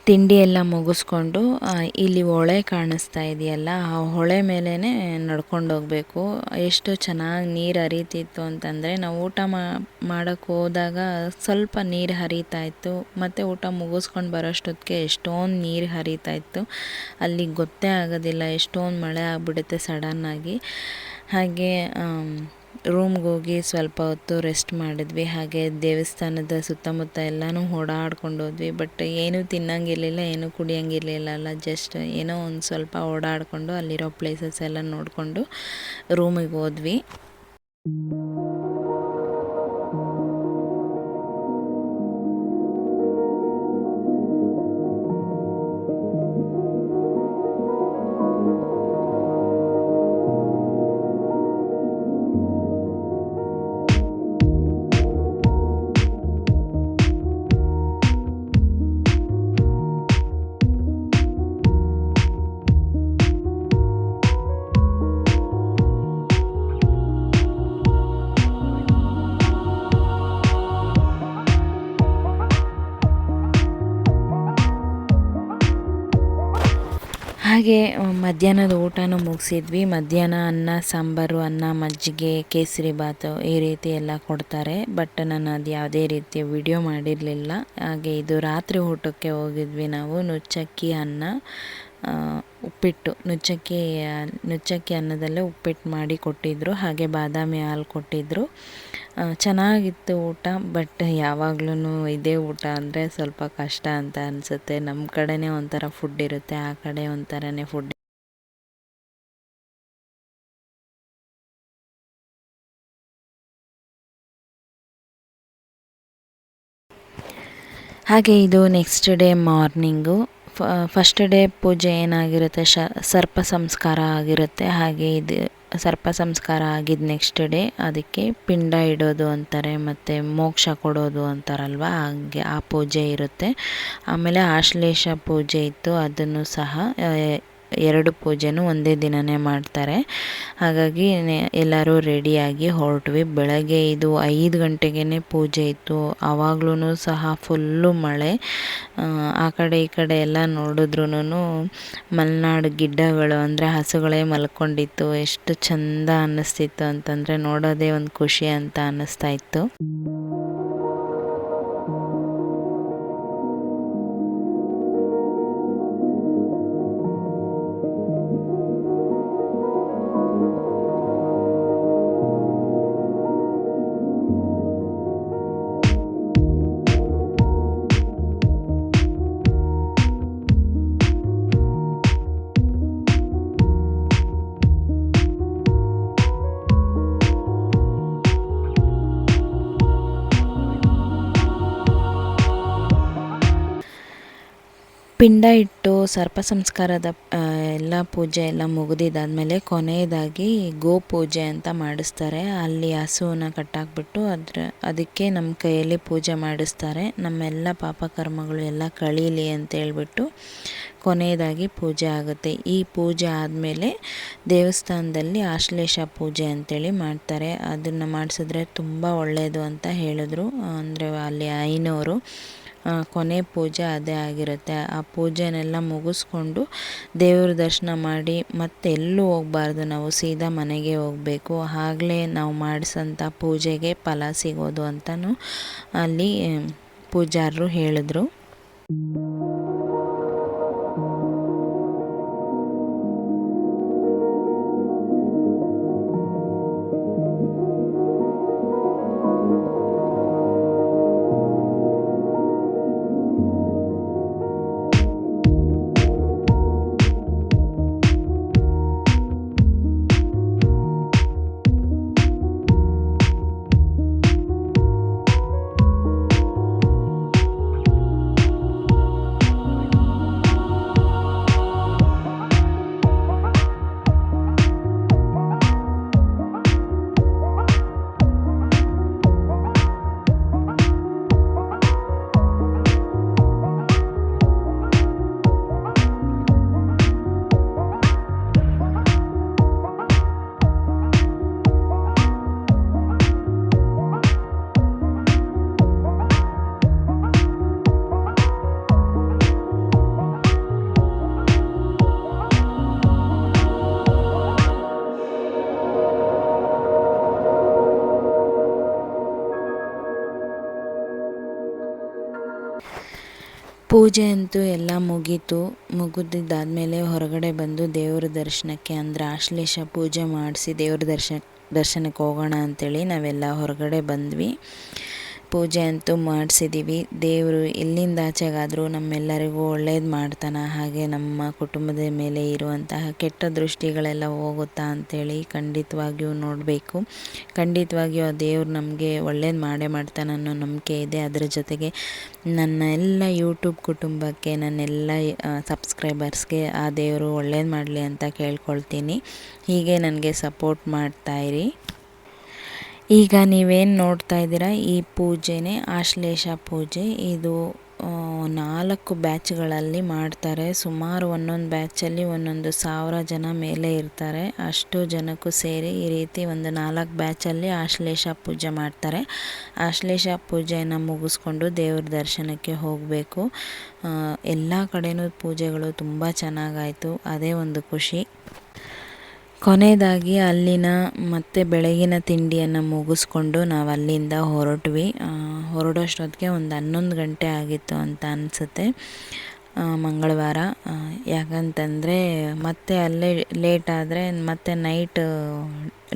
ತಿಂಡಿ ಎಲ್ಲ ಮುಗಿಸ್ಕೊಂಡು ಇಲ್ಲಿ ಹೊಳೆ ಕಾಣಿಸ್ತಾ ಇದೆಯಲ್ಲ, ಆ ಹೊಳೆ ಮೇಲೇ ನಡ್ಕೊಂಡು ಹೋಗಬೇಕು. ಎಷ್ಟು ಚೆನ್ನಾಗಿ ನೀರು ಹರಿತಿತ್ತು ಅಂತಂದರೆ, ನಾವು ಊಟ ಮಾಡೋಕ್ಕೆ ಹೋದಾಗ ಸ್ವಲ್ಪ ನೀರು ಹರಿತಾ ಇತ್ತು, ಮತ್ತು ಊಟ ಮುಗಿಸ್ಕೊಂಡು ಬರೋಷ್ಟೊತ್ತಿಗೆ ಎಷ್ಟೊಂದು ನೀರು ಹರಿತಾ ಇತ್ತು. ಅಲ್ಲಿ ಗೊತ್ತೇ ಆಗೋದಿಲ್ಲ, ಎಷ್ಟೊಂದು ಮಳೆ ಆಗಿಬಿಡುತ್ತೆ ಸಡನ್ನಾಗಿ. ಹಾಗೆ ರೂಮ್ಗೆ ಹೋಗಿ ಸ್ವಲ್ಪ ಹೊತ್ತು ರೆಸ್ಟ್ ಮಾಡಿದ್ವಿ. ಹಾಗೆ ದೇವಸ್ಥಾನದ ಸುತ್ತಮುತ್ತ ಎಲ್ಲನೂ ಓಡಾಡ್ಕೊಂಡು ಹೋದ್ವಿ. ಬಟ್ ಏನೂ ತಿನ್ನಂಗಿರಲಿಲ್ಲ, ಏನೂ ಕುಡಿಯೋಂಗಿರಲಿಲ್ಲ. ಜಸ್ಟ್ ಏನೋ ಒಂದು ಸ್ವಲ್ಪ ಓಡಾಡಿಕೊಂಡು ಅಲ್ಲಿರೋ ಪ್ಲೇಸಸ್ ಎಲ್ಲ ನೋಡಿಕೊಂಡು ರೂಮಿಗೆ ಹೋದ್ವಿ. ಹಾಗೆ ಮಧ್ಯಾಹ್ನದ ಊಟನೂ ಮುಗಿಸಿದ್ವಿ. ಮಧ್ಯಾಹ್ನ ಅನ್ನ ಸಾಂಬಾರು, ಅನ್ನ ಮಜ್ಜಿಗೆ, ಕೇಸರಿ ಬಾತು ಈ ರೀತಿ ಎಲ್ಲ ಕೊಡ್ತಾರೆ. ಬಟ್ ನಾನು ಅದು ಯಾವುದೇ ರೀತಿಯ ವಿಡಿಯೋ ಮಾಡಿರಲಿಲ್ಲ. ಹಾಗೆ ಇದು ರಾತ್ರಿ ಊಟಕ್ಕೆ ಹೋಗಿದ್ವಿ ನಾವು. ನುಚ್ಚಕ್ಕಿ ಅನ್ನ, ಉಪ್ಪಿಟ್ಟು, ನುಚ್ಚಕ್ಕಿ ಅನ್ನದಲ್ಲೇ ಉಪ್ಪಿಟ್ಟು ಮಾಡಿ ಕೊಟ್ಟಿದ್ದರು. ಹಾಗೆ ಬಾದಾಮಿ ಹಾಲು ಕೊಟ್ಟಿದ್ದರು. ಚೆನ್ನಾಗಿತ್ತು ಊಟ. ಬಟ್ ಯಾವಾಗ್ಲೂ ಇದೇ ಊಟ ಅಂದರೆ ಸ್ವಲ್ಪ ಕಷ್ಟ ಅಂತ ಅನಿಸುತ್ತೆ. ನಮ್ಮ ಕಡೆನೇ ಒಂಥರ ಫುಡ್ ಇರುತ್ತೆ, ಆ ಕಡೆ ಒಂಥರನೇ ಫುಡ್. ಹಾಗೆ ಇದು next day morning. First day ಪೂಜೆ ಏನಾಗಿರುತ್ತೆ, ಸರ್ಪ ಸಂಸ್ಕಾರ ಆಗಿರುತ್ತೆ. ಹಾಗೆ ಇದು ಸರ್ಪ ಸಂಸ್ಕಾರ ಆಗಿದ್ದು ನೆಕ್ಸ್ಟ್ ಡೇ ಅದಕ್ಕೆ ಪಿಂಡ ಇಡೋದು ಅಂತಾರೆ, ಮತ್ತು ಮೋಕ್ಷ ಕೊಡೋದು ಅಂತಾರಲ್ವ, ಹಾಗೆ ಆ ಪೂಜೆ ಇರುತ್ತೆ. ಆಮೇಲೆ ಆಶ್ಲೇಷ ಪೂಜೆ ಇತ್ತು, ಅದನ್ನು ಸಹ 2 ಪೂಜೆನೂ ಒಂದೇ ದಿನವೇ ಮಾಡ್ತಾರೆ. ಹಾಗಾಗಿ ಎಲ್ಲರೂ ರೆಡಿಯಾಗಿ ಹೊರಟ್ವಿ. ಬೆಳಗ್ಗೆ ಇದು 5 ಗಂಟೆಗೇ ಪೂಜೆ ಇತ್ತು. ಆವಾಗ್ಲೂ ಸಹ ಫುಲ್ಲು ಮಳೆ. ಆ ಕಡೆ ಈ ಕಡೆ ಎಲ್ಲ ನೋಡಿದ್ರೂ ಮಲೆನಾಡು ಗಿಡ್ಡಗಳು ಅಂದರೆ ಹಸುಗಳೇ ಮಲ್ಕೊಂಡಿತ್ತು. ಎಷ್ಟು ಚೆಂದ ಅನ್ನಿಸ್ತಿತ್ತು ಅಂತಂದರೆ ನೋಡೋದೇ ಒಂದು ಖುಷಿ ಅಂತ ಅನ್ನಿಸ್ತಾ ಇತ್ತು. ಪಿಂಡ ಇಟ್ಟು ಸರ್ಪ ಸಂಸ್ಕಾರದ ಎಲ್ಲ ಎಲ್ಲ ಪೂಜೆ ಎಲ್ಲ ಮುಗಿದಿದ್ದಾದಮೇಲೆ ಕೊನೆಯದಾಗಿ ಗೋ ಪೂಜೆ ಅಂತ ಮಾಡಿಸ್ತಾರೆ. ಅಲ್ಲಿ ಹಸುವನ್ನ ಕಟ್ಟಾಕ್ಬಿಟ್ಟು ಅದಕ್ಕೆ ನಮ್ಮ ಕೈಯಲ್ಲಿ ಪೂಜೆ ಮಾಡಿಸ್ತಾರೆ. ನಮ್ಮೆಲ್ಲ ಪಾಪಕರ್ಮಗಳು ಎಲ್ಲ ಕಳೀಲಿ ಅಂತೇಳ್ಬಿಟ್ಟು ಕೊನೆಯದಾಗಿ ಪೂಜೆ ಆಗುತ್ತೆ. ಈ ಪೂಜೆ ಆದಮೇಲೆ ದೇವಸ್ಥಾನದಲ್ಲಿ ಆಶ್ಲೇಷ ಪೂಜೆ ಅಂತೇಳಿ ಮಾಡ್ತಾರೆ. ಅದನ್ನು ಮಾಡಿಸಿದ್ರೆ ತುಂಬ ಒಳ್ಳೆಯದು ಅಂತ ಹೇಳಿದ್ರು. ಅಂದರೆ ಅಲ್ಲಿ ಐನೋರು ಕೊನೆ ಪೂಜೆ ಅದೇ ಆಗಿರುತ್ತೆ. ಆ ಪೂಜೆನೆಲ್ಲ ಮುಗಿಸ್ಕೊಂಡು ದೇವ್ರ ದರ್ಶನ ಮಾಡಿ ಮತ್ತೆ ಎಲ್ಲೂ ಹೋಗಬಾರ್ದು, ನಾವು ಸೀದಾ ಮನೆಗೆ ಹೋಗಬೇಕು. ಆಗಲೇ ನಾವು ಮಾಡಿಸೋಂಥ ಪೂಜೆಗೆ ಫಲ ಸಿಗೋದು ಅಂತಲೂ ಅಲ್ಲಿ ಪೂಜಾರರು ಹೇಳಿದ್ರು. ಪೂಜೆ ಅಂತೂ ಎಲ್ಲ ಮುಗಿದಿದ್ದಾದಮೇಲೆ ಹೊರಗಡೆ ಬಂದು ದೇವ್ರ ದರ್ಶನಕ್ಕೆ, ಅಂದರೆ ಆಶ್ಲೇಷ ಪೂಜೆ ಮಾಡಿಸಿ ದೇವ್ರ ದರ್ಶನಕ್ಕೆ ಹೋಗೋಣ ಅಂಥೇಳಿ ನಾವೆಲ್ಲ ಹೊರಗಡೆ ಬಂದ್ವಿ. ಪೂಜೆ ಅಂತೂ ಮಾಡಿಸಿದ್ದೀವಿ. ದೇವರು ಎಲ್ಲಿಂದ ಆಚೆಗಾದರೂ ನಮ್ಮೆಲ್ಲರಿಗೂ ಒಳ್ಳೇದು ಮಾಡ್ತಾನೆ, ಹಾಗೆ ನಮ್ಮ ಕುಟುಂಬದ ಮೇಲೆ ಇರುವಂತಹ ಕೆಟ್ಟ ದೃಷ್ಟಿಗಳೆಲ್ಲ ಹೋಗುತ್ತಾ ಅಂಥೇಳಿ ಖಂಡಿತವಾಗಿಯೂ ನೋಡಬೇಕು. ಖಂಡಿತವಾಗಿಯೂ ಆ ದೇವ್ರು ನಮಗೆ ಒಳ್ಳೇದು ಮಾಡೇ ಮಾಡ್ತಾನೆ ಅನ್ನೋ ನಂಬಿಕೆ ಇದೆ. ಅದರ ಜೊತೆಗೆ ನನ್ನ ಎಲ್ಲ ಯೂಟ್ಯೂಬ್ ಕುಟುಂಬಕ್ಕೆ, ನನ್ನೆಲ್ಲ ಸಬ್ಸ್ಕ್ರೈಬರ್ಸ್ಗೆ ಆ ದೇವರು ಒಳ್ಳೇದು ಮಾಡಲಿ ಅಂತ ಕೇಳ್ಕೊಳ್ತೀನಿ. ಹೀಗೆ ನನಗೆ ಸಪೋರ್ಟ್ ಮಾಡ್ತಾಯಿರಿ. ಈಗ ನೀವೇನು ನೋಡ್ತಾ ಇದ್ದೀರಾ ಈ ಪೂಜೆನೇ ಆಶ್ಲೇಷ ಪೂಜೆ. ಇದು 4 ಬ್ಯಾಚ್ಗಳಲ್ಲಿ ಮಾಡ್ತಾರೆ. ಸುಮಾರು ಒಂದೊಂದು ಬ್ಯಾಚಲ್ಲಿ 1,000 ಜನ ಮೇಲೆ ಇರ್ತಾರೆ. ಅಷ್ಟು ಜನಕ್ಕೂ ಸೇರಿ ಈ ರೀತಿ ಒಂದು 4 ಬ್ಯಾಚಲ್ಲಿ ಆಶ್ಲೇಷ ಪೂಜೆ ಮಾಡ್ತಾರೆ. ಆಶ್ಲೇಷ ಪೂಜೆಯನ್ನು ಮುಗಿಸ್ಕೊಂಡು ದೇವ್ರ ದರ್ಶನಕ್ಕೆ ಹೋಗಬೇಕು. ಎಲ್ಲ ಕಡೆನೂ ಪೂಜೆಗಳು ತುಂಬ ಚೆನ್ನಾಗಾಯಿತು, ಅದೇ ಒಂದು ಖುಷಿ. ಕೊನೆಯದಾಗಿ ಅಲ್ಲಿನ ಮತ್ತೆ ಬೆಳಗಿನ ತಿಂಡಿಯನ್ನು ಮುಗಿಸ್ಕೊಂಡು ನಾವು ಅಲ್ಲಿಂದ ಹೊರಡೋಷ್ಟೊತ್ತಿಗೆ ಒಂದು 11 ಗಂಟೆ ಆಗಿತ್ತು ಅಂತ ಅನಿಸುತ್ತೆ ಮಂಗಳವಾರ. ಯಾಕಂತಂದರೆ ಮತ್ತೆ ಅಲ್ಲೇ ಲೇಟ್ ಆದರೆ ಮತ್ತೆ ನೈಟ್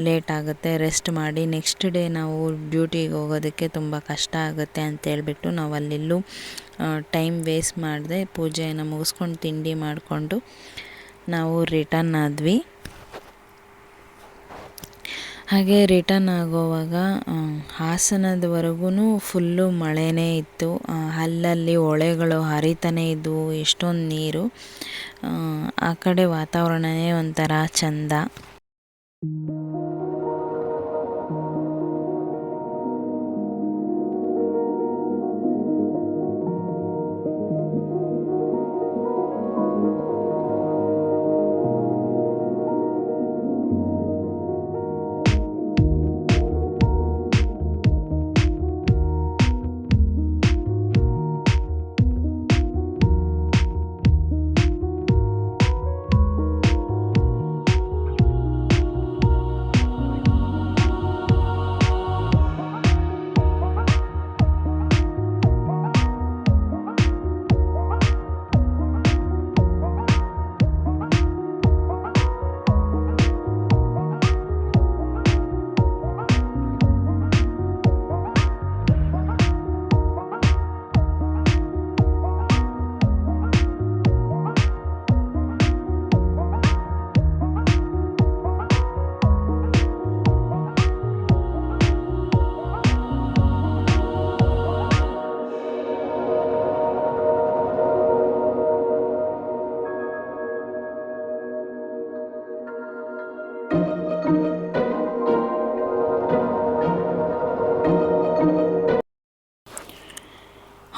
ಲೇಟ್ ಆಗುತ್ತೆ, ರೆಸ್ಟ್ ಮಾಡಿ ನೆಕ್ಸ್ಟ್ ಡೇ ನಾವು ಡ್ಯೂಟಿಗೆ ಹೋಗೋದಕ್ಕೆ ತುಂಬ ಕಷ್ಟ ಆಗುತ್ತೆ ಅಂತೇಳ್ಬಿಟ್ಟು ನಾವು ಅಲ್ಲೆಲ್ಲೂ ಟೈಮ್ ವೇಸ್ಟ್ ಮಾಡದೆ ಪೂಜೆಯನ್ನು ಮುಗಿಸ್ಕೊಂಡು ತಿಂಡಿ ಮಾಡಿಕೊಂಡು ನಾವು ರಿಟರ್ನ್ ಆದ್ವಿ. ಹಾಗೆ ರಿಟರ್ನ್ ಆಗೋವಾಗ ಹಾಸನದವರೆಗೂ ಫುಲ್ಲು ಮಳೆನೇ ಇತ್ತು. ಅಲ್ಲಲ್ಲಿ ಹೊಳೆಗಳು ಹರಿತಾನೆ ಇದ್ವು, ಎಷ್ಟೊಂದು ನೀರು. ಆ ಕಡೆ ವಾತಾವರಣನೇ ಒಂಥರ ಚಂದ.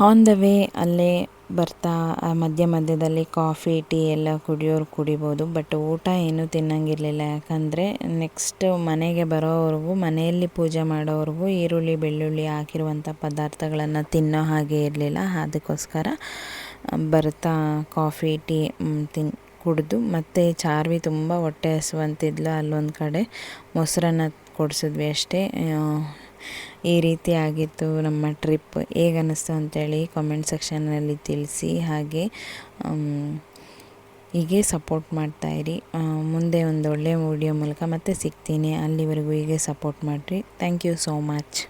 ಆನ್ ದ ವೇ ಅಲ್ಲೇ ಬರ್ತಾ ಮಧ್ಯ ಮಧ್ಯದಲ್ಲಿ ಕಾಫಿ ಟೀ ಎಲ್ಲ ಕುಡಿಯೋರು ಕುಡಿಬೋದು. ಬಟ್ ಊಟ ಏನೂ ತಿನ್ನಂಗಿರಲಿಲ್ಲ. ಯಾಕಂದರೆ ನೆಕ್ಸ್ಟ್ ಮನೆಗೆ ಬರೋವರೆಗೂ, ಮನೆಯಲ್ಲಿ ಪೂಜೆ ಮಾಡೋವರೆಗೂ ಈರುಳ್ಳಿ ಬೆಳ್ಳುಳ್ಳಿ ಹಾಕಿರುವಂಥ ಪದಾರ್ಥಗಳನ್ನು ತಿನ್ನೋ ಹಾಗೆ ಇರಲಿಲ್ಲ. ಅದಕ್ಕೋಸ್ಕರ ಬರ್ತಾ ಕಾಫಿ ಟೀ ಕುಡಿದು ಮತ್ತು ಚಾರ್ವಿ ತುಂಬ ಹೊಟ್ಟೆ ಹಸುವಂತಿದ್ಲು. ಅಲ್ಲೊಂದು ಕಡೆ ಮೊಸರನ್ನ ಕೊಡಿಸಿದ್ವಿ ಅಷ್ಟೇ. ಈ ರೀತಿ ಆಗಿತ್ತು ನಮ್ಮ ಟ್ರಿಪ್. ಹೇಗೆ ಅನ್ನಿಸ್ತು ಅಂತೇಳಿ ಕಾಮೆಂಟ್ ಸೆಕ್ಷನ್ನಲ್ಲಿ ತಿಳಿಸಿ. ಹಾಗೆ ಹೀಗೆ ಸಪೋರ್ಟ್ ಮಾಡ್ತಾಯಿರಿ. ಮುಂದೆ ಒಂದು ಒಳ್ಳೆಯ ವಿಡಿಯೋ ಮೂಲಕ ಮತ್ತೆ ಸಿಗ್ತೀನಿ. ಅಲ್ಲಿವರೆಗೂ ಹೀಗೆ ಸಪೋರ್ಟ್ ಮಾಡಿರಿ. Thank you so much.